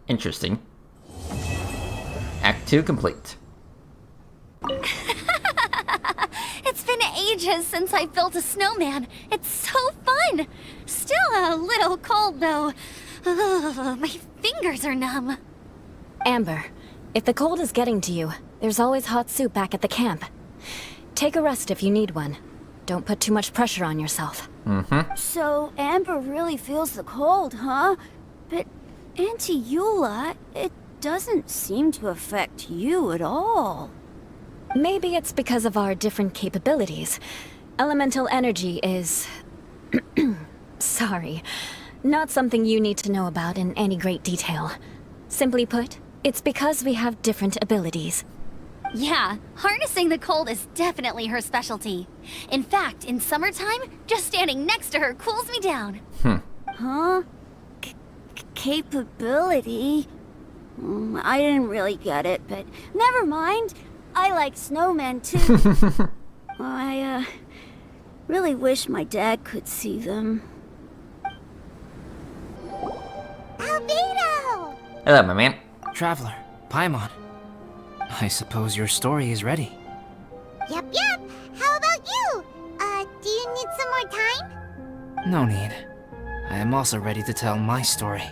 Interesting. Act 2 complete. It's been ages since I built a snowman. It's so fun. Still a little cold though. Ugh, my fingers are numb. Amber, if the cold is getting to you, there's always hot soup back at the camp. Take a rest if you need one. Don't put too much pressure on yourself. So Amber really feels the cold, huh? But Auntie Eula, it doesn't seem to affect you at all. Maybe it's because of our different capabilities. Elemental energy is... sorry. Not something you need to know about in any great detail. Simply put, it's because we have different abilities. Yeah, harnessing the cold is definitely her specialty. In fact, in summertime, just standing next to her cools me down. Huh? Capability? I didn't really get it, but never mind. I like snowmen too. I really wish my dad could see them. Albedo! Hello, my man. Traveler, Paimon. I suppose your story is ready. Yep. How about you? Do you need some more time? No need. I am also ready to tell my story.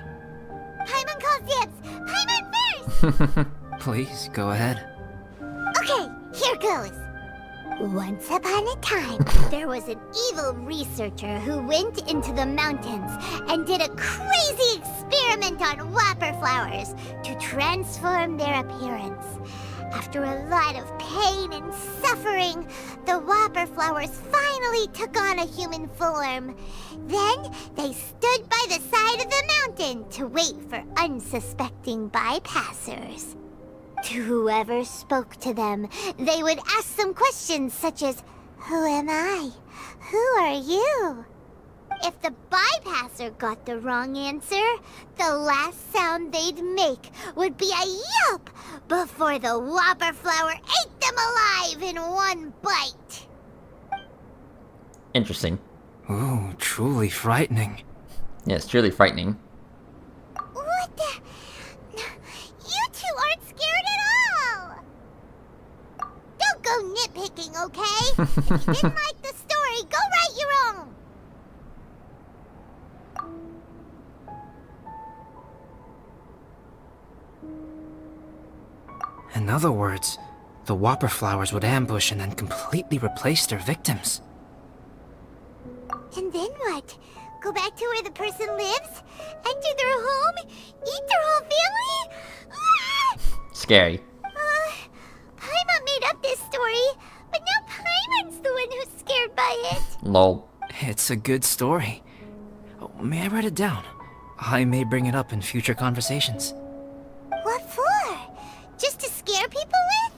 Paimon calls dibs! Paimon first! Please, go ahead. Okay, here goes. Once upon a time, there was an evil researcher who went into the mountains and did a crazy experiment on whopper flowers to transform their appearance. After a lot of pain and suffering, the whopper flowers finally took on a human form. Then they stood by the side of the mountain to wait for unsuspecting bypassers. To whoever spoke to them, they would ask some questions such as, "Who am I? Who are you?" If the bypasser got the wrong answer, the last sound they'd make would be a yelp before the whopper flower ate them alive in one bite. Interesting. Ooh, truly frightening. Yes, truly frightening. What the? You two aren't scared at all! Don't go nitpicking, okay? If you didn't like the story, go write your own! In other words, the whopper flowers would ambush and then completely replace their victims. And then what? Go back to where the person lives? Enter their home? Eat their whole family? Ah! Scary. Paimon made up this story, but now Paimon's the one who's scared by it. Lol. It's a good story. Oh, may I write it down? I may bring it up in future conversations. What for? Just to scare people with?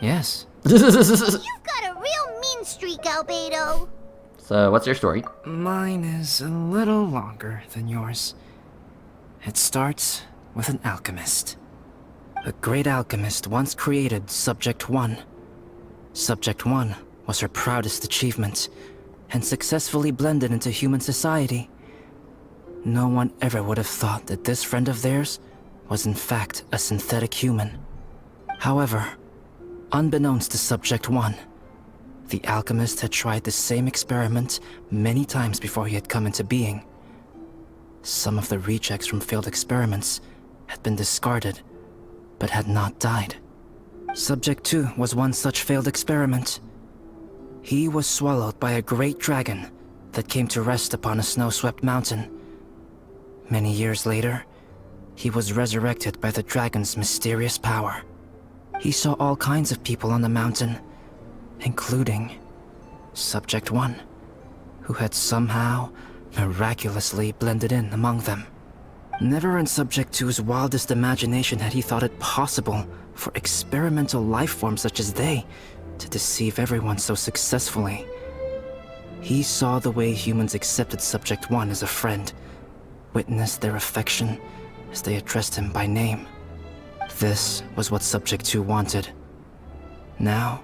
Yes. You've got a real mean streak, Albedo. So, what's your story? Mine is a little longer than yours. It starts with an alchemist. A great alchemist once created Subject 1. Subject 1 was her proudest achievement, and successfully blended into human society. No one ever would have thought that this friend of theirs was in fact a synthetic human. However, unbeknownst to Subject 1, the alchemist had tried the same experiment many times before he had come into being. Some of the rejects from failed experiments had been discarded, but had not died. Subject 2 was one such failed experiment. He was swallowed by a great dragon that came to rest upon a snow-swept mountain. Many years later, he was resurrected by the dragon's mysterious power. He saw all kinds of people on the mountain, including Subject 1, who had somehow miraculously blended in among them. Never in Subject 2's wildest imagination had he thought it possible for experimental life forms such as they to deceive everyone so successfully. He saw the way humans accepted Subject 1 as a friend, witnessed their affection as they addressed him by name. This was what Subject 2 wanted. Now,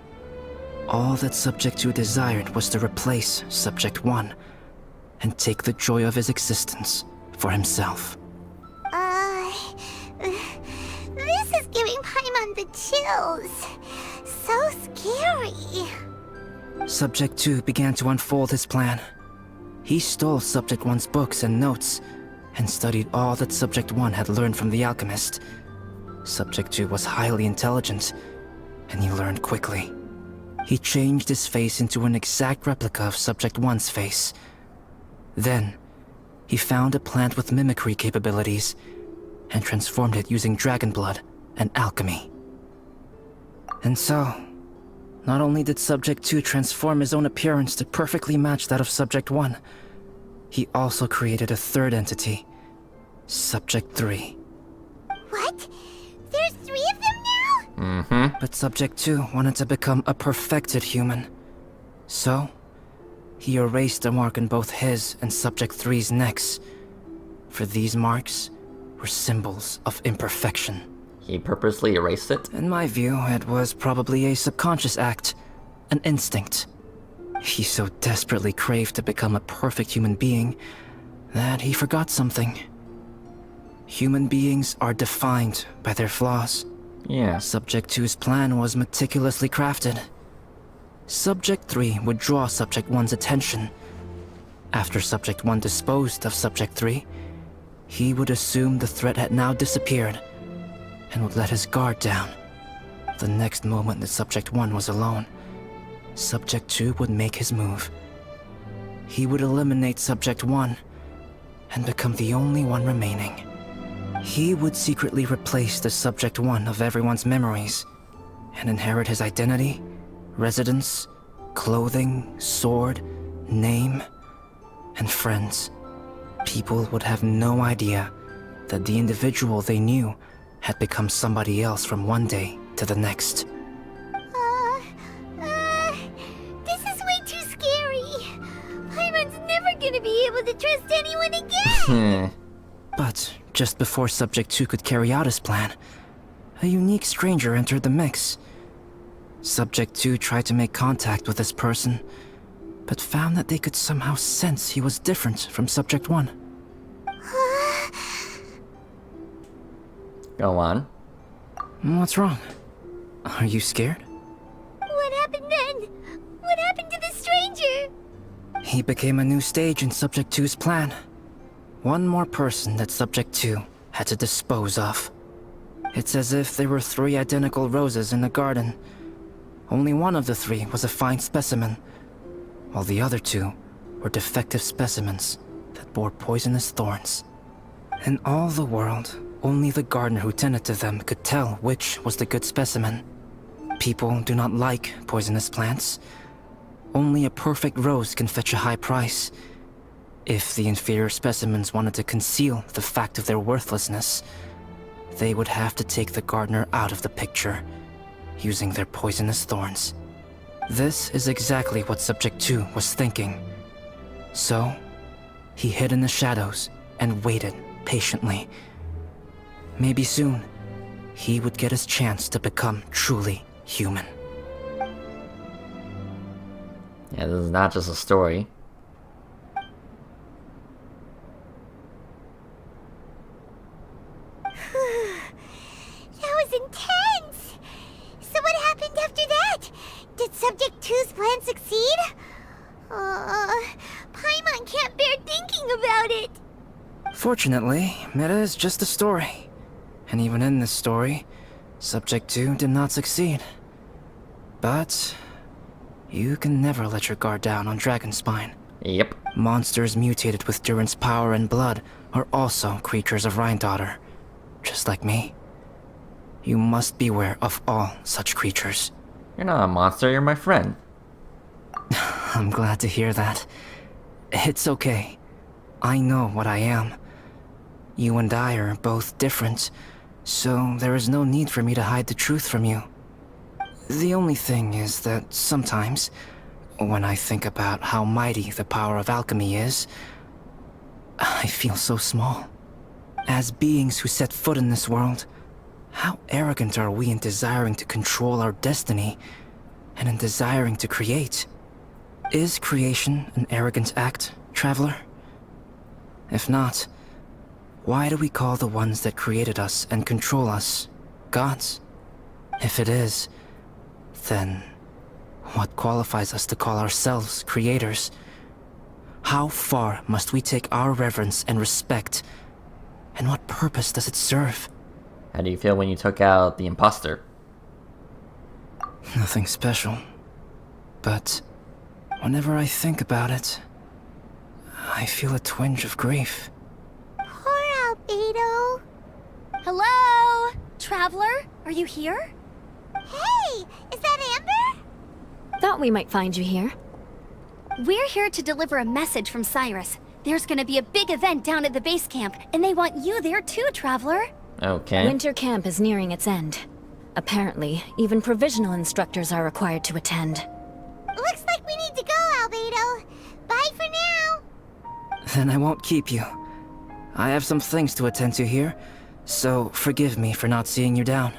all that Subject 2 desired was to replace Subject 1 and take the joy of his existence for himself. This is giving Paimon the chills. So scary. Subject 2 began to unfold his plan. He stole Subject 1's books and notes, and studied all that Subject 1 had learned from the alchemist. Subject 2 was highly intelligent, and he learned quickly. He changed his face into an exact replica of Subject 1's face. Then, he found a plant with mimicry capabilities, and transformed it using dragon blood and alchemy. And so, not only did Subject 2 transform his own appearance to perfectly match that of Subject 1, he also created a third entity, Subject 3. What? There's 3 of them now? But Subject 2 wanted to become a perfected human. So, he erased a mark on both his and Subject 3's necks. For these marks were symbols of imperfection. He purposely erased it? In my view, it was probably a subconscious act, an instinct. He so desperately craved to become a perfect human being that he forgot something. Human beings are defined by their flaws. Yeah. Subject 2's plan was meticulously crafted. Subject 3 would draw Subject 1's attention. After Subject 1 disposed of Subject 3, he would assume the threat had now disappeared and would let his guard down. The next moment that Subject 1 was alone, Subject 2 would make his move. He would eliminate Subject 1 and become the only one remaining. He would secretly replace the Subject 1 of everyone's memories and inherit his identity, residence, clothing, sword, name, and friends. People would have no idea that the individual they knew had become somebody else from one day to the next. This is way too scary. Paimon's never gonna be able to trust anyone again. But just before Subject 2 could carry out his plan, a unique stranger entered the mix. Subject 2 tried to make contact with this person, but found that they could somehow sense he was different from Subject 1. Go on. What's wrong? Are you scared? What happened then? What happened to the stranger? He became a new stage in Subject 2's plan. One more person that Subject 2 had to dispose of. It's as if there were 3 identical roses in a garden. Only one of the 3 was a fine specimen, while the other 2 were defective specimens that bore poisonous thorns. In all the world, only the gardener who tended to them could tell which was the good specimen. People do not like poisonous plants. Only a perfect rose can fetch a high price. If the inferior specimens wanted to conceal the fact of their worthlessness, they would have to take the gardener out of the picture, using their poisonous thorns. This is exactly what Subject 2 was thinking. So, he hid in the shadows and waited patiently. Maybe soon, he would get his chance to become truly human. Yeah, this is not just a story. That was intense! So what happened after that? Did Subject 2's plan succeed? Paimon can't bear thinking about it! Fortunately, Meta is just a story. And even in this story, Subject 2 did not succeed. But you can never let your guard down on Dragonspine. Yep. Monsters mutated with Durin's power and blood are also creatures of Rhine-Daughter. Just like me. You must beware of all such creatures. You're not a monster, you're my friend. I'm glad to hear that. It's okay. I know what I am. You and I are both different, so there is no need for me to hide the truth from you. The only thing is that sometimes, when I think about how mighty the power of alchemy is, I feel so small. As beings who set foot in this world, how arrogant are we in desiring to control our destiny, and in desiring to create? Is creation an arrogant act, Traveler? If not, why do we call the ones that created us and control us gods? If it is, then what qualifies us to call ourselves creators? How far must we take our reverence and respect, and what purpose does it serve? How do you feel when you took out the imposter? Nothing special. But whenever I think about it, I feel a twinge of grief. Poor Albedo. Hello? Traveler, are you here? Hey, is that Amber? Thought we might find you here. We're here to deliver a message from Cyrus. There's gonna be a big event down at the base camp, and they want you there too, Traveler. Okay. Winter camp is nearing its end. Apparently, even provisional instructors are required to attend. Looks like we need to go, Albedo. Bye for now. Then I won't keep you. I have some things to attend to here, so forgive me for not seeing you down.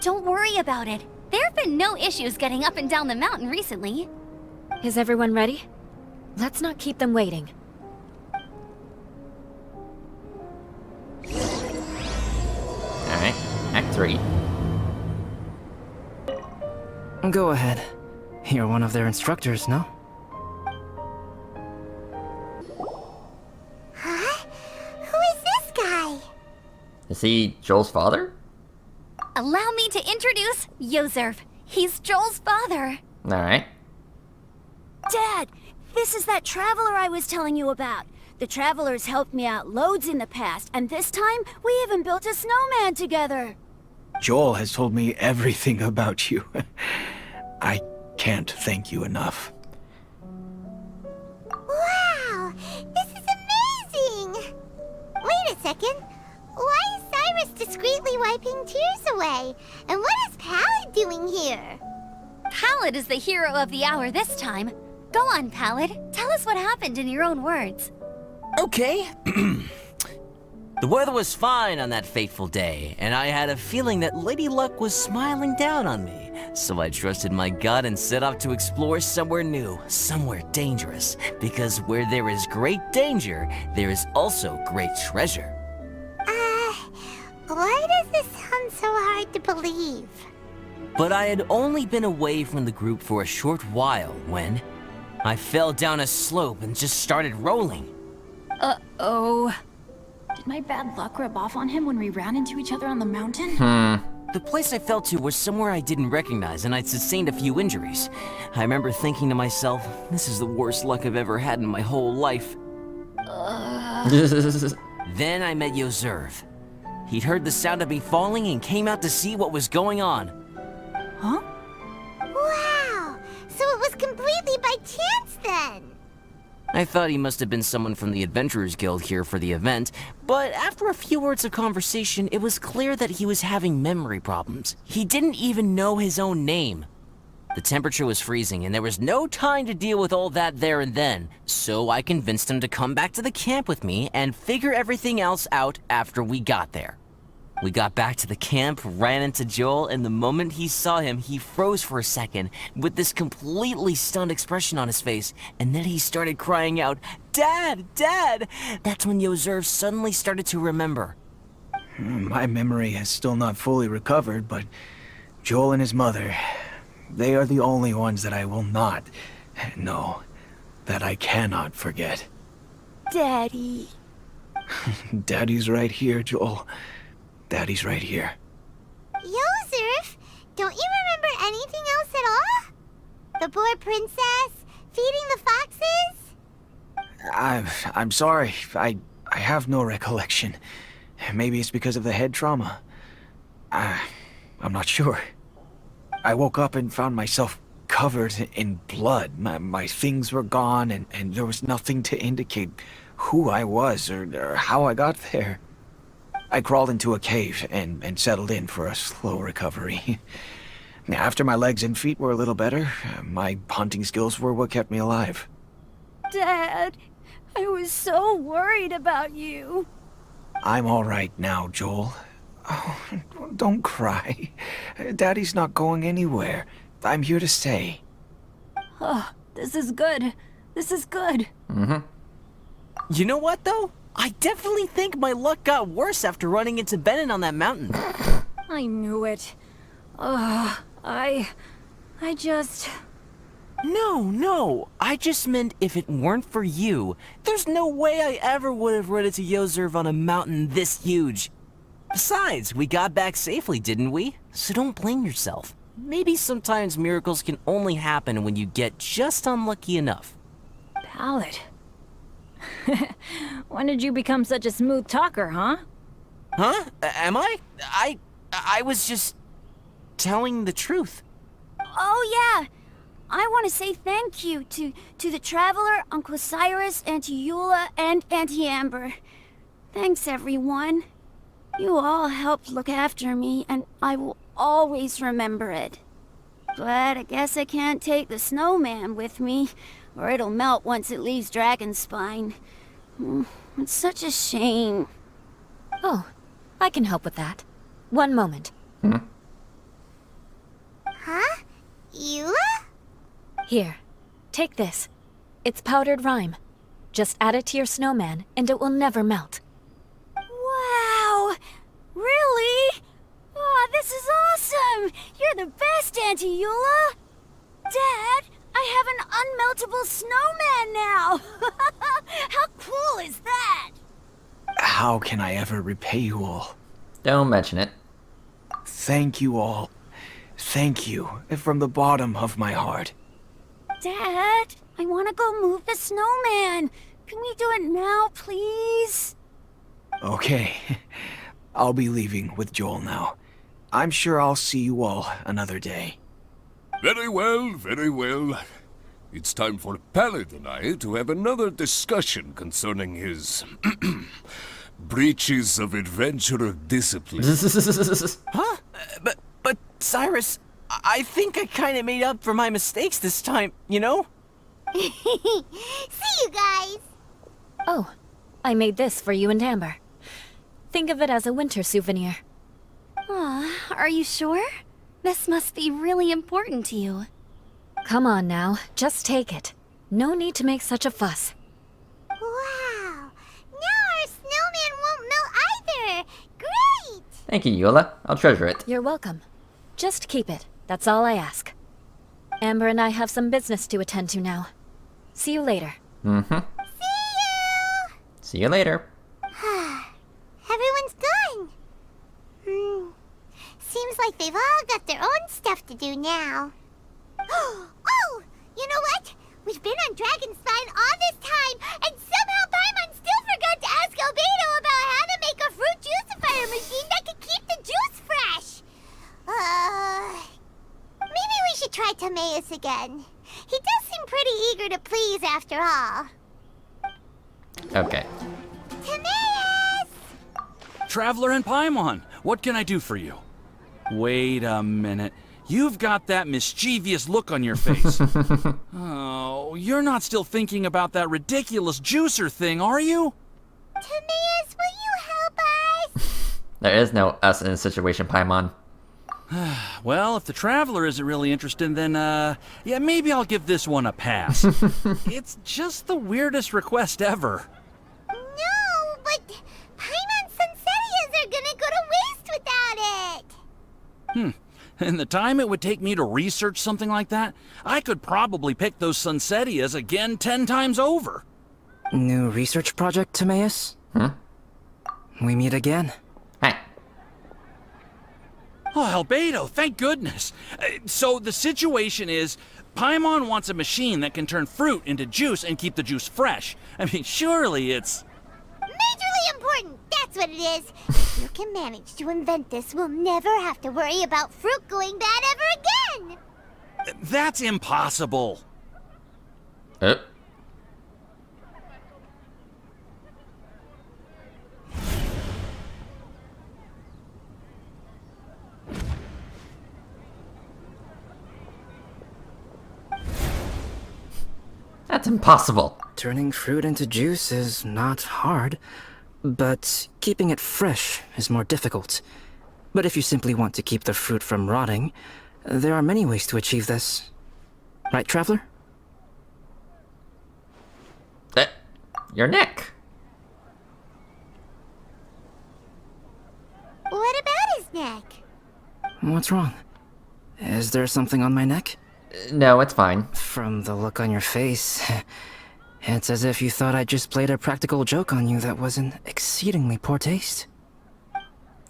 Don't worry about it. There have been no issues getting up and down the mountain recently. Is everyone ready? Let's not keep them waiting. Alright, Act 3. Go ahead. You're one of their instructors, no? Huh? Who is this guy? Is he Joel's father? Allow me to introduce Yozerv. He's Joel's father. Alright. Dad, this is that traveler I was telling you about. The traveler's helped me out loads in the past, and this time, we even built a snowman together. Joel has told me everything about you. I can't thank you enough. Wow, this is amazing! Wait a second. Why is Cyrus discreetly wiping tears away? And what is Pallid doing here? Pallid is the hero of the hour this time. Go on, Pallid. Tell us what happened in your own words. Okay. The weather was fine on that fateful day, and I had a feeling that Lady Luck was smiling down on me. So I trusted my gut and set off to explore somewhere new, somewhere dangerous. Because where there is great danger, there is also great treasure. Why does this sound so hard to believe? But I had only been away from the group for a short while when I fell down a slope and just started rolling. Uh-oh. Did my bad luck rub off on him when we ran into each other on the mountain? The place I fell to was somewhere I didn't recognize, and I'd sustained a few injuries. I remember thinking to myself, this is the worst luck I've ever had in my whole life. Then I met Yozerv. He'd heard the sound of me falling and came out to see what was going on. Huh? Wow, so it was completely by chance then. I thought he must have been someone from the Adventurers Guild here for the event, but after a few words of conversation, it was clear that he was having memory problems. He didn't even know his own name. The temperature was freezing, and there was no time to deal with all that there and then, so I convinced him to come back to the camp with me and figure everything else out after we got there. We got back to the camp, ran into Joel, and the moment he saw him, he froze for a second with this completely stunned expression on his face, and then he started crying out, "Dad! Dad!" That's when Yozerv suddenly started to remember. My memory has still not fully recovered, but Joel and his mother, they are the only ones that I will not, no, that I cannot forget. Daddy. Daddy's right here, Joel. Daddy's right here. Yozerf, don't you remember anything else at all? The poor princess, feeding the foxes? I'm sorry. I have no recollection. Maybe it's because of the head trauma. I'm not sure. I woke up and found myself covered in blood. My things were gone, and there was nothing to indicate who I was or how I got there. I crawled into a cave and settled in for a slow recovery. After my legs and feet were a little better, my hunting skills were what kept me alive. Dad, I was so worried about you. I'm all right now, Joel. Oh, don't cry. Daddy's not going anywhere. I'm here to stay. Oh, this is good. This is good. You know what, though? I definitely think my luck got worse after running into Benin on that mountain. I knew it. I just... No. I just meant if it weren't for you, there's no way I ever would have run into Yozerv on a mountain this huge. Besides, we got back safely, didn't we? So don't blame yourself. Maybe sometimes miracles can only happen when you get just unlucky enough. Ballad. When did you become such a smooth talker, huh? Huh? Am I? I was just telling the truth. Oh yeah, I want to say thank you to the Traveler, Uncle Cyrus, Auntie Eula, and Auntie Amber. Thanks everyone. You all helped look after me, and I will always remember it. But I guess I can't take the snowman with me, or it'll melt once it leaves Dragonspine. It's such a shame. Oh, I can help with that. One moment. Huh? Eula? Here, take this. It's powdered rime. Just add it to your snowman, and it will never melt. Wow! Really? Oh, this is awesome! You're the best, Auntie Eula! Dad, I have an unmeltable snowman now! How cool is that? How can I ever repay you all? Don't mention it. Thank you all. Thank you, from the bottom of my heart. Dad, I want to go move the snowman. Can we do it now, please? Okay. I'll be leaving with Joel now. I'm sure I'll see you all another day. Very well, very well. It's time for Pallid and I to have another discussion concerning his breaches of adventurer discipline. Huh? But Cyrus, I think I kind of made up for my mistakes this time, you know? See you guys! Oh, I made this for you and Amber. Think of it as a winter souvenir. Aw, are you sure? This must be really important to you. Come on now, just take it. No need to make such a fuss. Wow! Now our snowman won't melt either! Great! Thank you, Eula. I'll treasure it. You're welcome. Just keep it. That's all I ask. Amber and I have some business to attend to now. See you later. See you later. Everyone's gone. Seems like they've all got their own stuff to do now. Oh! You know what? We've been on Dragonspine all this time, and somehow Paimon still forgot to ask Albedo about how to make a fruit juicifier machine that could keep the juice fresh. Maybe we should try Timaeus again. He does seem pretty eager to please after all. Okay. Timaeus! Traveler and Paimon, what can I do for you? Wait a minute. You've got that mischievous look on your face. Oh, you're not still thinking about that ridiculous juicer thing, are you? Timaeus, will you help us? There is no us in this situation, Paimon. Well, if the Traveler isn't really interested, then, yeah, maybe I'll give this one a pass. It's just the weirdest request ever. No, but Paimon's Sunsettias are gonna go to waste without it. And the time it would take me to research something like that, I could probably pick those Sunsettias again 10 times over. New research project, Timaeus? We meet again. Hey. Oh, Albedo, thank goodness. So the situation is, Paimon wants a machine that can turn fruit into juice and keep the juice fresh. I mean, surely it's... Majorly important, that's what it is. If you can manage to invent this, we'll never have to worry about fruit going bad ever again. That's impossible. That's impossible. Turning fruit into juice is not hard, but keeping it fresh is more difficult. But if you simply want to keep the fruit from rotting, there are many ways to achieve this. Right, Traveler? Your neck. What about his neck? What's wrong? Is there something on my neck? No, it's fine. From the look on your face, it's as if you thought I just played a practical joke on you that was in exceedingly poor taste.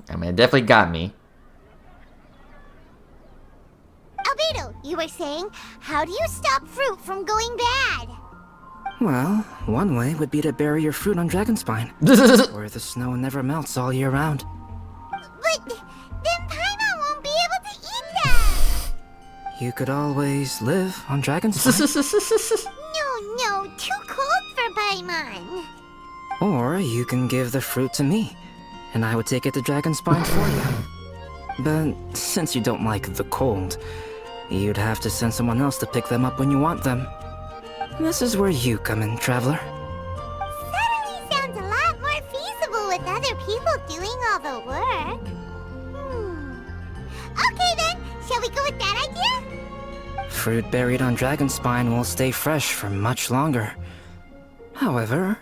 I mean, it definitely got me. Albedo, you were saying, how do you stop fruit from going bad? Well, one way would be to bury your fruit on Dragonspine, where the snow never melts all year round. But then Paimon won't be able to eat them! You could always live on Dragonspine. No, too cold for Paimon. Or you can give the fruit to me, and I would take it to Dragonspine for you. But since you don't like the cold, you'd have to send someone else to pick them up when you want them. This is where you come in, Traveler. Suddenly sounds a lot more feasible with other people doing all the work. Okay then, shall we go with that idea? Fruit buried on Dragonspine will stay fresh for much longer. However,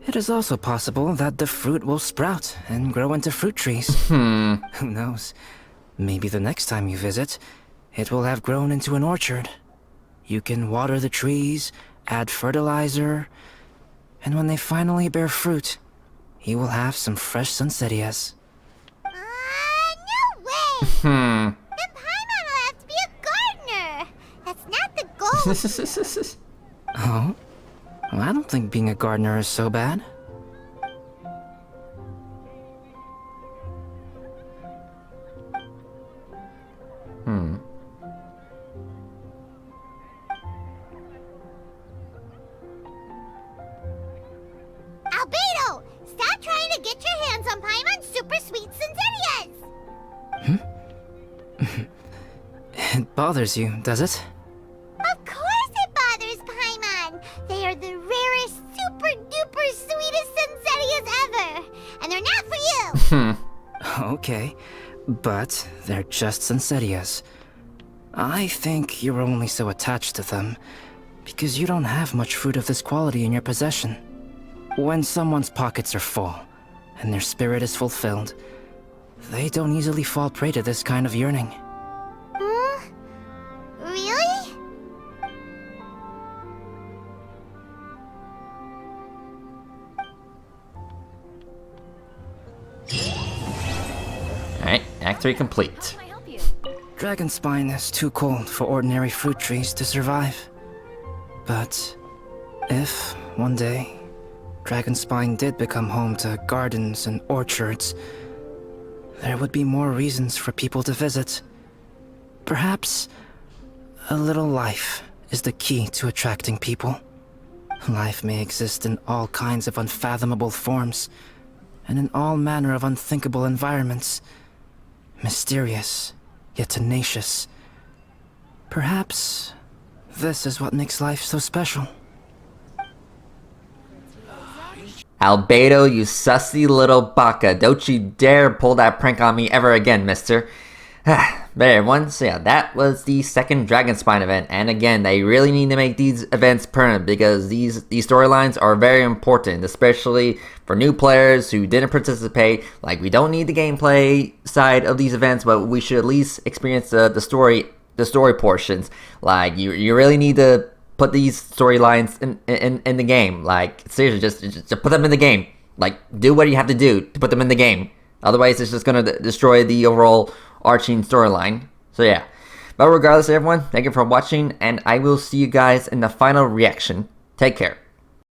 it is also possible that the fruit will sprout and grow into fruit trees. Who knows? Maybe the next time you visit, it will have grown into an orchard. You can water the trees, add fertilizer, and when they finally bear fruit, you will have some fresh Sunsettias. No way! Then Paimon will have to be a gardener! That's not the goal! Oh? Well, I don't think being a gardener is so bad. Albedo! Stop trying to get your hands on Paimon's super sweet Sunsettias! It bothers you, does it? Of course it bothers Paimon! They are the rarest, super duper sweetest Sunsettias ever! And they're not for you! Okay, but they're just Sunsettias. I think you're only so attached to them because you don't have much fruit of this quality in your possession. When someone's pockets are full and their spirit is fulfilled, they don't easily fall prey to this kind of yearning. Really? Alright, Act 3 complete. Can I help you? Dragonspine is too cold for ordinary fruit trees to survive. But if, one day, Dragonspine did become home to gardens and orchards, there would be more reasons for people to visit. Perhaps a little life is the key to attracting people. Life may exist in all kinds of unfathomable forms, and in all manner of unthinkable environments. Mysterious, yet tenacious. Perhaps this is what makes life so special. Albedo, you sussy little baka. Don't you dare pull that prank on me ever again, mister. But everyone, so yeah, that was the second Dragon Spine event, and again, they really need to make these events permanent because these storylines are very important, especially for new players who didn't participate. Like, we don't need the gameplay side of these events, but we should at least experience the story portions. Like, you really need to put these storylines in the game. Like, seriously, just put them in the game. Like, do what you have to do to put them in the game. Otherwise, it's just gonna destroy the overall arching storyline. So yeah, but regardless, everyone, thank you for watching, and I will see you guys in the final reaction. Take care.